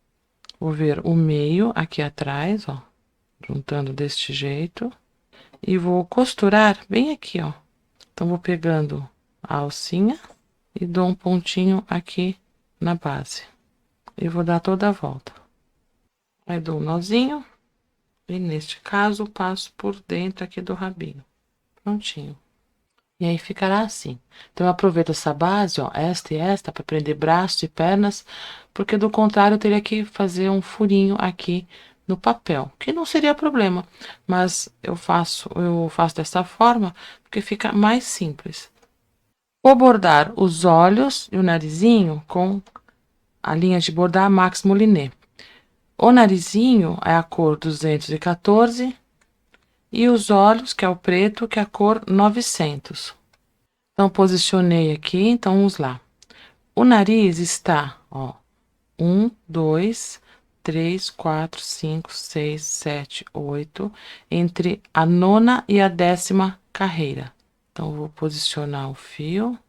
vou ver o meio aqui atrás, ó, juntando deste jeito, e vou costurar bem aqui, ó. Então, vou pegando a alcinha e dou um pontinho aqui na base. E vou dar toda a volta. Aí, dou um nozinho, e neste caso, passo por dentro aqui do rabinho. Prontinho. E aí ficará assim. Então, eu aproveito essa base, ó, esta e esta, para prender braços e pernas, porque do contrário eu teria que fazer um furinho aqui no papel, que não seria problema, mas eu faço dessa forma, porque fica mais simples. Vou bordar os olhos e o narizinho com a linha de bordar Max Molinet. O narizinho é a cor 214 e os olhos, que é o preto, que é a cor 900. Então, posicionei aqui, então vamos lá. O nariz está, ó, 1, 2, 3, 4, 5, 6, 7, 8, entre a 9ª e a 10ª carreira. Então, vou posicionar o fio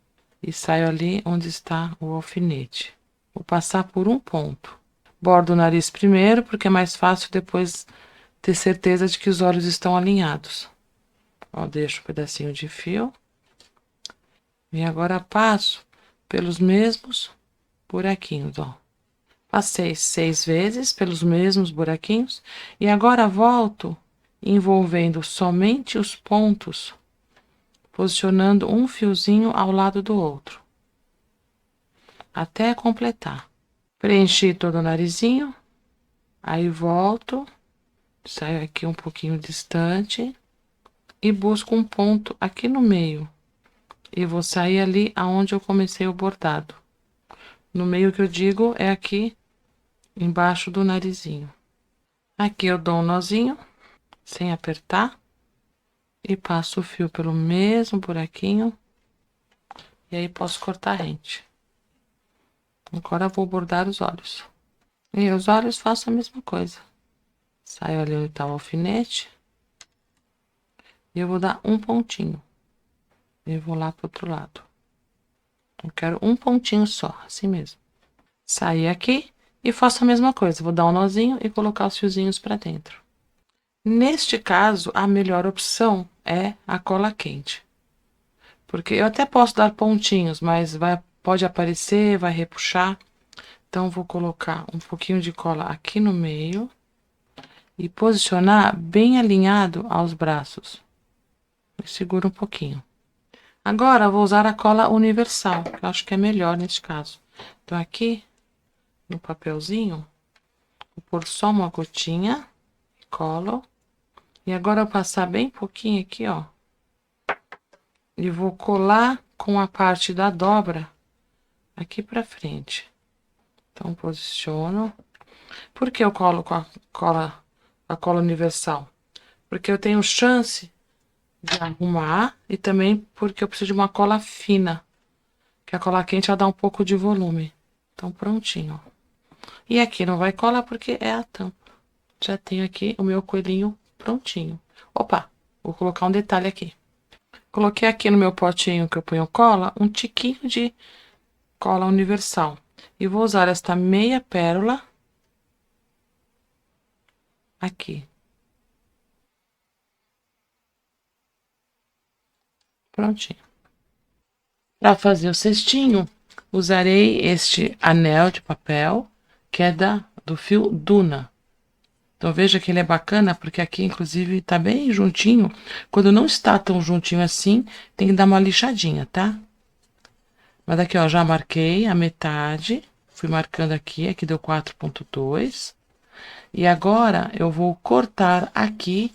e saio ali onde está o alfinete. Vou passar por um ponto. Bordo o nariz primeiro, porque é mais fácil depois ter certeza de que os olhos estão alinhados. Ó, deixo um pedacinho de fio. E agora passo pelos mesmos buraquinhos, ó. Passei 6 vezes pelos mesmos buraquinhos e agora volto envolvendo somente os pontos, posicionando um fiozinho ao lado do outro, até completar. Preenchi todo o narizinho, aí volto, saio aqui um pouquinho distante e busco um ponto aqui no meio. E vou sair ali aonde eu comecei o bordado. No meio que eu digo é aqui embaixo do narizinho. Aqui eu dou um nozinho, sem apertar, e passo o fio pelo mesmo buraquinho, e aí posso cortar rente. Agora eu vou bordar os olhos. E os olhos faço a mesma coisa. Saio ali onde tá o alfinete, e eu vou dar um pontinho. E vou lá pro outro lado. Eu quero um pontinho só, assim mesmo. Saí aqui e faço a mesma coisa. Vou dar um nozinho e colocar os fiozinhos para dentro. Neste caso, a melhor opção é a cola quente. Porque eu até posso dar pontinhos, mas pode aparecer, vai repuxar. Então, vou colocar um pouquinho de cola aqui no meio e posicionar bem alinhado aos braços. E segura um pouquinho. Agora, eu vou usar a cola universal, que eu acho que é melhor neste caso. Então, aqui no papelzinho, vou pôr só uma gotinha, colo. E agora eu passar bem pouquinho aqui, ó. E vou colar com a parte da dobra aqui pra frente. Então, posiciono. Por que eu colo com a cola universal? Porque eu tenho chance de arrumar e também porque eu preciso de uma cola fina. Que a cola quente ela dá um pouco de volume. Então, prontinho. E aqui não vai colar porque é a tampa. Já tenho aqui o meu coelhinho prontinho. Opa, vou colocar um detalhe aqui. Coloquei aqui no meu potinho que eu ponho cola, um tiquinho de cola universal. E vou usar esta meia pérola aqui. Prontinho. Para fazer o cestinho, usarei este anel de papel, que é do fio Duna. Então, veja que ele é bacana, porque aqui, inclusive, tá bem juntinho. Quando não está tão juntinho assim, tem que dar uma lixadinha, tá? Mas aqui, ó, já marquei a metade. Fui marcando aqui, aqui deu 4,2. E agora, eu vou cortar aqui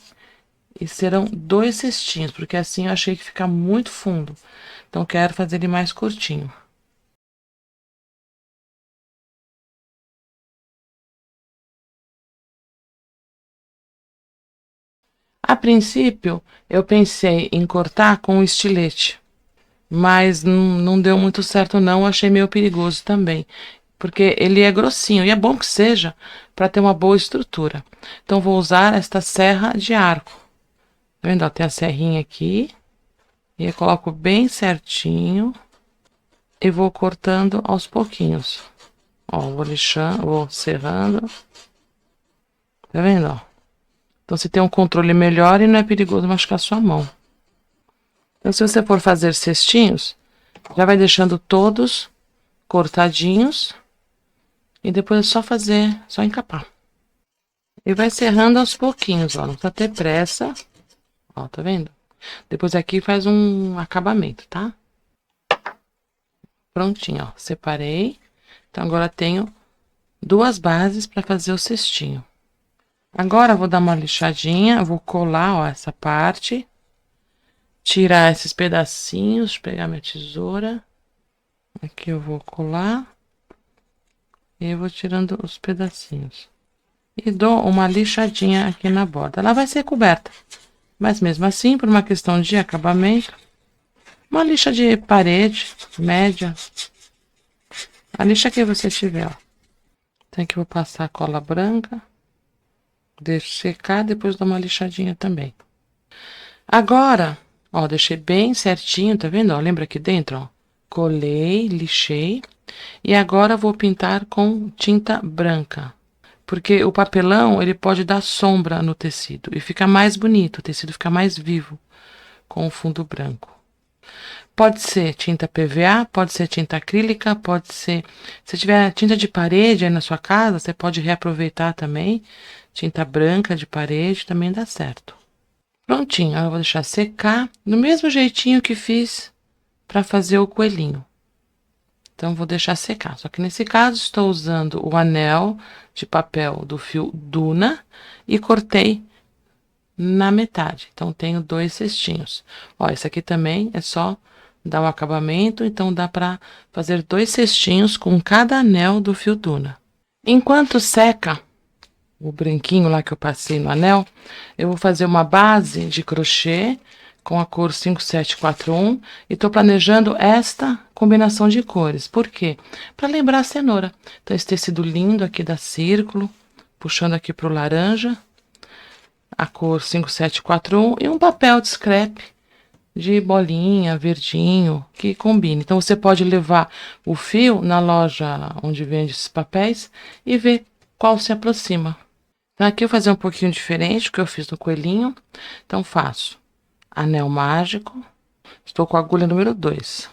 e serão 2 cestinhos, porque assim eu achei que fica muito fundo. Então, quero fazer ele mais curtinho. A princípio, eu pensei em cortar com estilete, mas não deu muito certo não, achei meio perigoso também, porque ele é grossinho e é bom que seja para ter uma boa estrutura. Então, vou usar esta serra de arco. Tá vendo? Ó, tem a serrinha aqui e eu coloco bem certinho e vou cortando aos pouquinhos. Ó, vou lixando, vou serrando. Tá vendo, ó? Então, você tem um controle melhor e não é perigoso machucar sua mão. Então, se você for fazer cestinhos, já vai deixando todos cortadinhos. E depois é só fazer, só encapar. E vai serrando aos pouquinhos, ó. Não precisa ter pressa. Ó, tá vendo? Depois aqui faz um acabamento, tá? Prontinho, ó. Separei. Então, agora tenho 2 bases para fazer o cestinho. Agora, eu vou dar uma lixadinha. Vou colar, ó, essa parte. Tirar esses pedacinhos. Pegar minha tesoura. Aqui eu vou colar. E eu vou tirando os pedacinhos. E dou uma lixadinha aqui na borda. Ela vai ser coberta. Mas mesmo assim, por uma questão de acabamento, uma lixa de parede, média. A lixa que você tiver, ó. Então aqui eu vou passar a cola branca. Deixo secar, depois dou uma lixadinha também. Agora, ó, deixei bem certinho, tá vendo? Ó, lembra aqui dentro, ó? Colei, lixei. E agora vou pintar com tinta branca. Porque o papelão, ele pode dar sombra no tecido e fica mais bonito, o tecido fica mais vivo com o fundo branco. Pode ser tinta PVA, pode ser tinta acrílica, pode ser... Se tiver tinta de parede aí na sua casa, você pode reaproveitar também. Tinta branca de parede também dá certo. Prontinho, agora eu vou deixar secar do mesmo jeitinho que fiz para fazer o coelhinho. Então, vou deixar secar. Só que nesse caso, estou usando o anel de papel do fio Duna e cortei na metade. Então, tenho 2 cestinhos. Ó, esse aqui também é só dar um acabamento, então dá para fazer 2 cestinhos com cada anel do fio Duna. Enquanto seca o branquinho lá que eu passei no anel, eu vou fazer uma base de crochê com a cor 5741 e tô planejando esta combinação de cores. Por quê? Para lembrar a cenoura. Então, esse tecido lindo aqui da círculo, puxando aqui pro laranja, a cor 5741 e um papel de scrap de bolinha, verdinho, que combine. Então, você pode levar o fio na loja onde vende esses papéis e ver qual se aproxima. Então, aqui eu vou fazer um pouquinho diferente do que eu fiz no coelhinho. Então, faço anel mágico. Estou com a agulha número 2.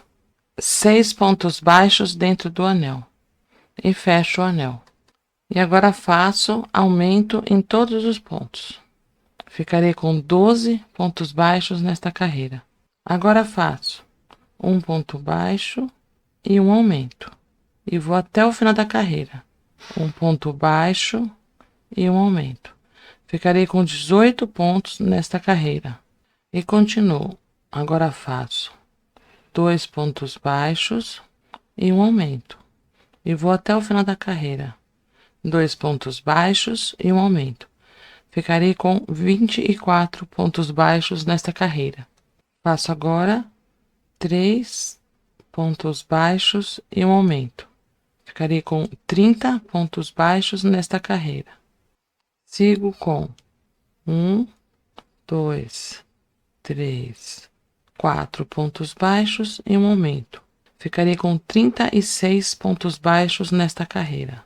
6 pontos baixos dentro do anel. E fecho o anel. E agora faço aumento em todos os pontos. Ficarei com 12 pontos baixos nesta carreira. Agora faço um ponto baixo e um aumento. E vou até o final da carreira. Um ponto baixo e um aumento. Ficarei com 18 pontos nesta carreira. E continuo. Agora faço 2 pontos baixos e um aumento. E vou até o final da carreira. 2 pontos baixos e um aumento. Ficarei com 24 pontos baixos nesta carreira. Faço agora 3 pontos baixos e um aumento. Ficarei com 30 pontos baixos nesta carreira. Sigo com 1, 2, 3, 4 pontos baixos e um aumento. Ficarei com 36 pontos baixos nesta carreira.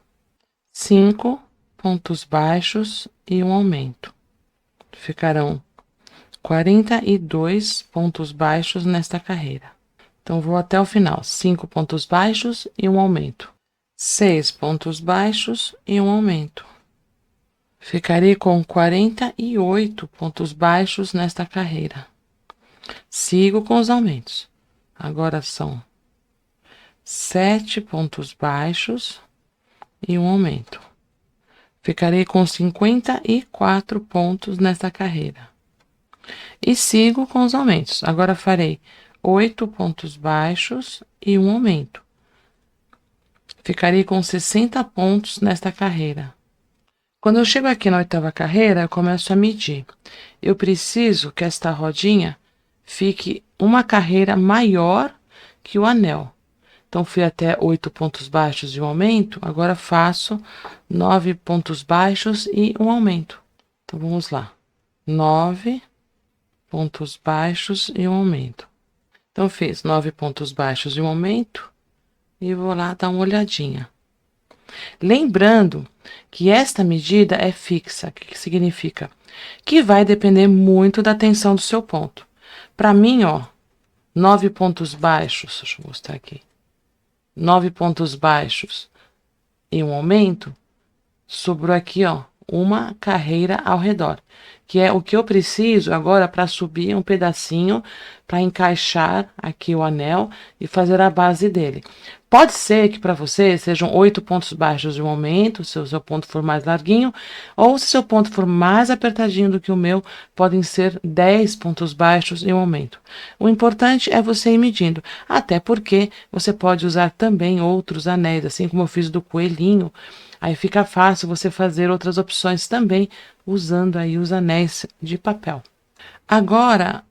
5 pontos baixos e um aumento. Ficarão 42 pontos baixos nesta carreira. Então, vou até o final. 5 pontos baixos e um aumento. 6 pontos baixos e um aumento. Ficarei com 48 pontos baixos nesta carreira. Sigo com os aumentos. Agora são 7 pontos baixos e um aumento. Ficarei com 54 pontos nesta carreira. E sigo com os aumentos. Agora farei 8 pontos baixos e um aumento. Ficarei com 60 pontos nesta carreira. Quando eu chego aqui na oitava carreira, eu começo a medir. Eu preciso que esta rodinha fique uma carreira maior que o anel. Então, fui até 8 pontos baixos e um aumento. Agora, faço 9 pontos baixos e um aumento. Então, vamos lá. 9 pontos baixos e um aumento. Então, fiz 9 pontos baixos e um aumento. E vou lá dar uma olhadinha. Lembrando que esta medida é fixa. O que significa? Que vai depender muito da tensão do seu ponto. Para mim, ó, 9 pontos baixos, deixa eu mostrar aqui. 9 pontos baixos e um aumento, sobrou aqui, ó, uma carreira ao redor, que é o que eu preciso agora para subir um pedacinho, para encaixar aqui o anel e fazer a base dele. Pode ser que para você sejam 8 pontos baixos de um aumento, se o seu ponto for mais larguinho, ou se seu ponto for mais apertadinho do que o meu, podem ser 10 pontos baixos e um aumento. O importante é você ir medindo, até porque você pode usar também outros anéis, assim como eu fiz do coelhinho. Aí fica fácil você fazer outras opções também, usando aí os anéis de papel. Agora,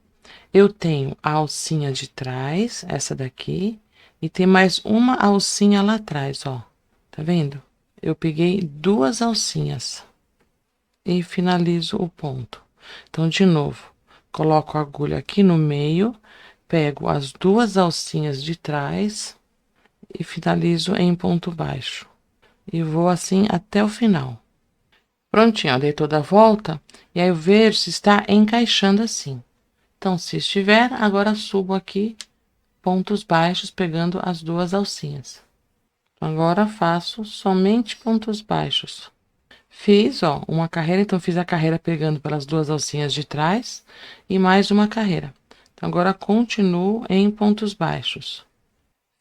eu tenho a alcinha de trás, essa daqui, e tem mais uma alcinha lá atrás, ó. Tá vendo? Eu peguei 2 alcinhas e finalizo o ponto. Então, de novo, coloco a agulha aqui no meio, pego as 2 alcinhas de trás e finalizo em ponto baixo. E vou assim até o final. Prontinho, ó, dei toda a volta e aí eu vejo se está encaixando assim. Então, se estiver, agora subo aqui pontos baixos pegando as 2 alcinhas. Agora faço somente pontos baixos. Fiz, ó, uma carreira, então fiz a carreira pegando pelas 2 alcinhas de trás e mais uma carreira. Então, agora continuo em pontos baixos.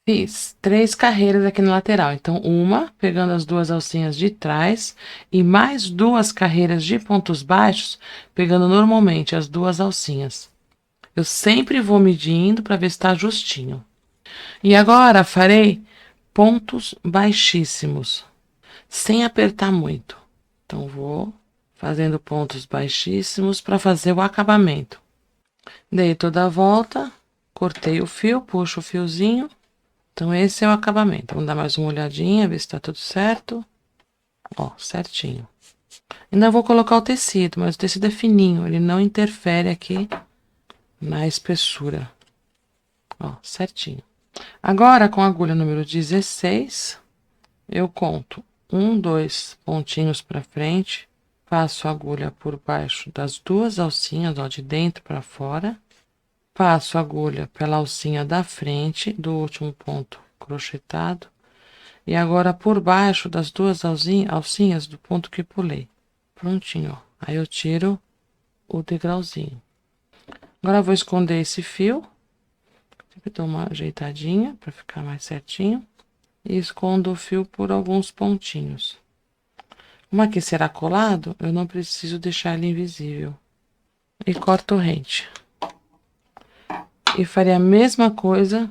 Fiz 3 carreiras aqui na lateral, então uma pegando as 2 alcinhas de trás e mais 2 carreiras de pontos baixos pegando normalmente as 2 alcinhas. Eu sempre vou medindo para ver se está justinho. E agora farei pontos baixíssimos, sem apertar muito. Então, vou fazendo pontos baixíssimos para fazer o acabamento. Dei toda a volta, cortei o fio, puxo o fiozinho. Então, esse é o acabamento. Vamos dar mais uma olhadinha, ver se está tudo certo. Ó, certinho. Ainda vou colocar o tecido, mas o tecido é fininho, ele não interfere aqui na espessura. Ó, certinho. Agora, com a agulha número 16, eu conto 1, 2 pontinhos para frente, passo a agulha por baixo das 2 alcinhas, ó, de dentro para fora, passo a agulha pela alcinha da frente do último ponto crochetado e agora por baixo das 2 alcinhas do ponto que pulei. Prontinho, ó. Aí eu tiro o degrauzinho. Agora, eu vou esconder esse fio. Sempre dou uma ajeitadinha para ficar mais certinho. E escondo o fio por alguns pontinhos. Como aqui será colado, eu não preciso deixar ele invisível. E corto rente. E farei a mesma coisa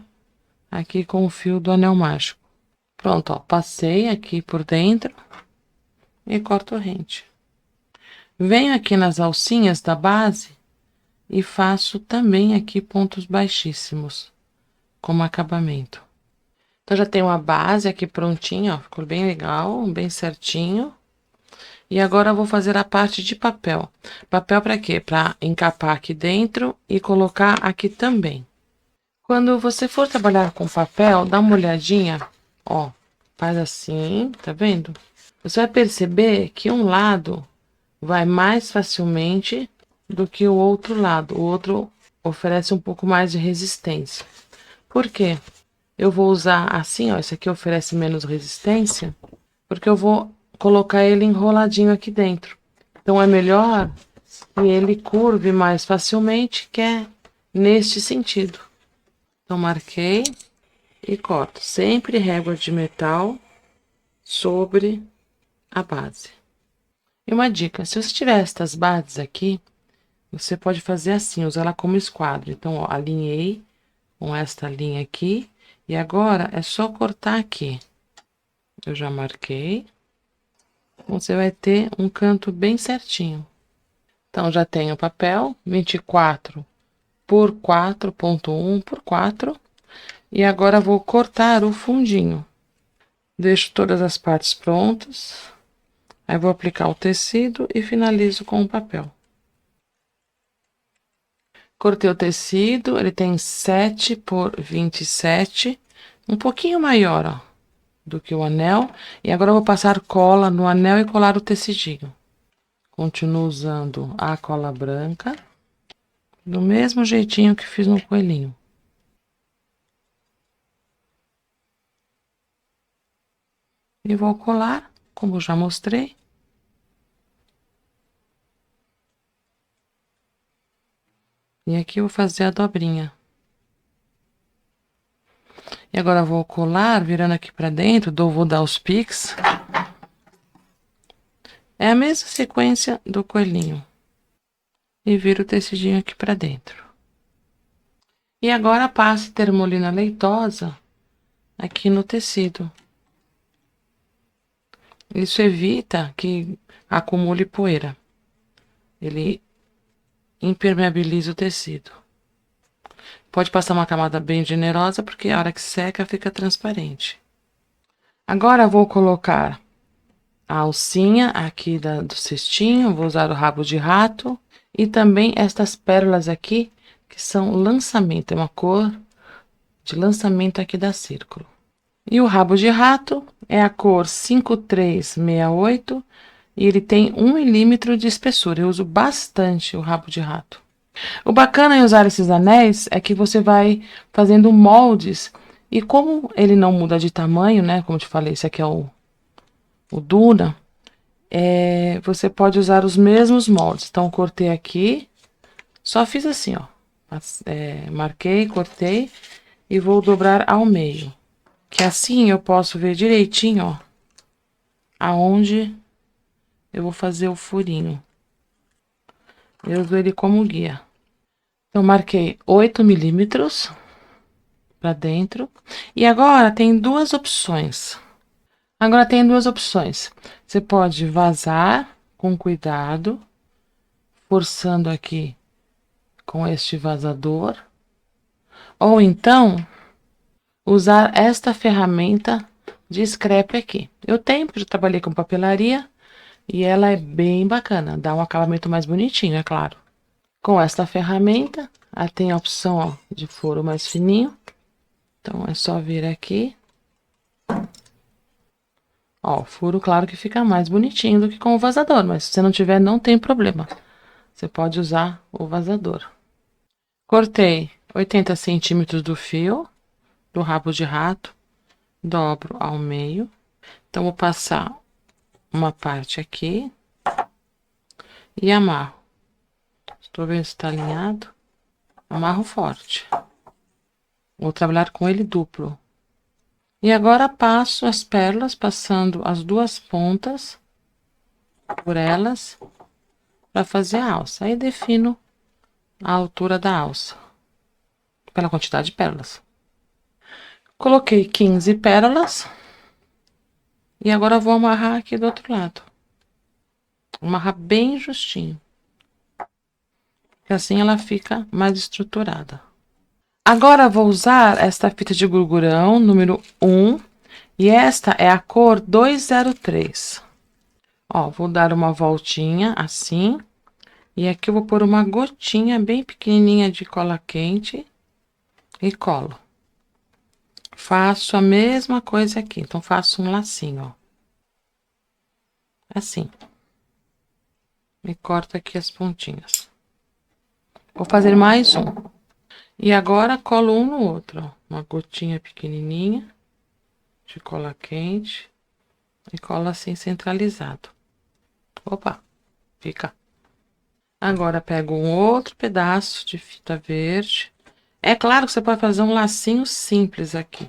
aqui com o fio do anel mágico. Pronto, ó. Passei aqui por dentro. E corto rente. Venho aqui nas alcinhas da base. E faço também aqui pontos baixíssimos, como acabamento. Então, já tenho a base aqui prontinha, ó, ficou bem legal, bem certinho. E agora eu vou fazer a parte de papel. Papel para quê? Para encapar aqui dentro e colocar aqui também. Quando você for trabalhar com papel, dá uma olhadinha, ó, faz assim, tá vendo? Você vai perceber que um lado vai mais facilmente do que o outro lado. O outro oferece um pouco mais de resistência. Por quê? Eu vou usar assim, ó, esse aqui oferece menos resistência, porque eu vou colocar ele enroladinho aqui dentro. Então, é melhor que ele curve mais facilmente, que é neste sentido. Então, marquei e corto. Sempre régua de metal sobre a base. E uma dica, se você tiver estas bases aqui, você pode fazer assim, usar ela como esquadro. Então, ó, alinhei com esta linha aqui, e agora é só cortar aqui. Eu já marquei. Você vai ter um canto bem certinho. Então, já tenho o papel, 24 por 4,1 por 4. E agora vou cortar o fundinho. Deixo todas as partes prontas. Aí vou aplicar o tecido e finalizo com o papel. Cortei o tecido, ele tem 7 por 27, um pouquinho maior, ó, do que o anel. E agora eu vou passar cola no anel e colar o tecidinho. Continuo usando a cola branca, do mesmo jeitinho que fiz no coelhinho. E vou colar, como eu já mostrei. E aqui eu vou fazer a dobrinha. E agora eu vou colar, virando aqui pra dentro, vou dar os piques. É a mesma sequência do coelhinho. E viro o tecidinho aqui pra dentro. E agora passe termolina leitosa aqui no tecido. Isso evita que acumule poeira. Ele impermeabiliza o tecido. Pode passar uma camada bem generosa, porque a hora que seca fica transparente. Agora vou colocar a alcinha aqui do cestinho, vou usar o rabo de rato e também estas pérolas aqui, que são lançamento, é uma cor de lançamento aqui da Círculo. E o rabo de rato é a cor 5368 e ele tem 1 milímetro de espessura. Eu uso bastante o rabo de rato. O bacana em usar esses anéis é que você vai fazendo moldes e como ele não muda de tamanho, né? Como eu te falei, esse aqui é o Duna. Você pode usar os mesmos moldes. Então, cortei aqui, só fiz assim, ó. Marquei, cortei e vou dobrar ao meio. Que assim eu posso ver direitinho, ó, aonde eu vou fazer o furinho. Eu uso ele como guia. Então, marquei 8 milímetros para dentro. E agora tem duas opções. Você pode vazar com cuidado, forçando aqui com este vazador. Ou então, usar esta ferramenta de scrap aqui. Eu tenho, porque eu trabalhei com papelaria. E ela é bem bacana, dá um acabamento mais bonitinho, é claro. Com esta ferramenta, tem a opção, ó, de furo mais fininho. Então, é só vir aqui. Ó, o furo, claro que fica mais bonitinho do que com o vazador, mas se você não tiver, não tem problema. Você pode usar o vazador. Cortei 80 centímetros do fio, do rabo de rato, dobro ao meio. Então, vou passar uma parte aqui e amarro. Estou vendo se está alinhado. Amarro forte. Vou trabalhar com ele duplo. E agora passo as pérolas, passando as duas pontas por elas, para fazer a alça. Aí defino a altura da alça, pela quantidade de pérolas. Coloquei 15 pérolas. E agora vou amarrar aqui do outro lado. Amarrar bem justinho. Que assim ela fica mais estruturada. Agora vou usar esta fita de gurgurão, número 1. E esta é a cor 203. Ó, vou dar uma voltinha assim. E aqui eu vou pôr uma gotinha bem pequenininha de cola quente. E colo. Faço a mesma coisa aqui. Então, faço um lacinho, ó. Assim. E corto aqui as pontinhas. Vou fazer mais um. E agora colo um no outro, ó. Uma gotinha pequenininha de cola quente e cola assim centralizado. Opa, fica. Agora pego um outro pedaço de fita verde. É claro que você pode fazer um lacinho simples aqui.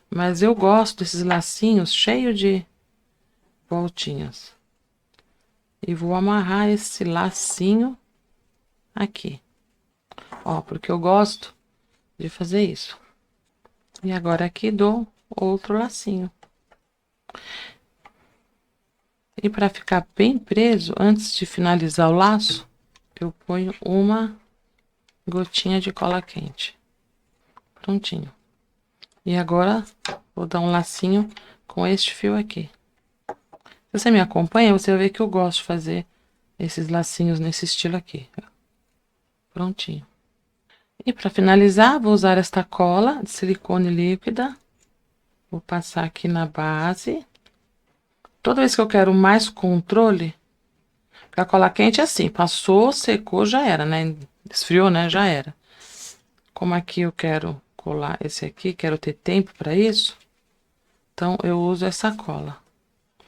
Mas eu gosto desses lacinhos cheios de voltinhas. E vou amarrar esse lacinho aqui. Ó, porque eu gosto de fazer isso. E agora aqui dou outro lacinho. E para ficar bem preso, antes de finalizar o laço, eu ponho uma gotinha de cola quente. Prontinho. E agora vou dar um lacinho com este fio aqui. Se você me acompanha, você vai ver que eu gosto de fazer esses lacinhos nesse estilo aqui. Prontinho. E para finalizar, vou usar esta cola de silicone líquida. Vou passar aqui na base. Toda vez que eu quero mais controle, porque a cola quente é assim, passou, secou, já era, né? Esfriou, né? Já era. Como aqui eu quero colar esse aqui, quero ter tempo para isso, então eu uso essa cola.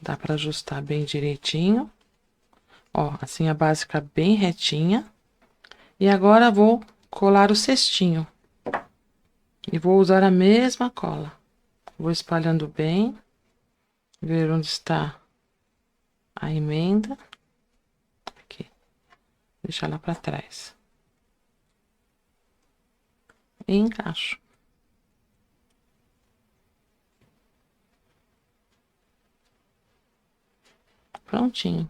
Dá para ajustar bem direitinho. Ó, assim a base fica bem retinha. E agora vou colar o cestinho. E vou usar a mesma cola. Vou espalhando bem. Ver onde está a emenda. Aqui. Deixar ela para trás. E encaixo. Prontinho.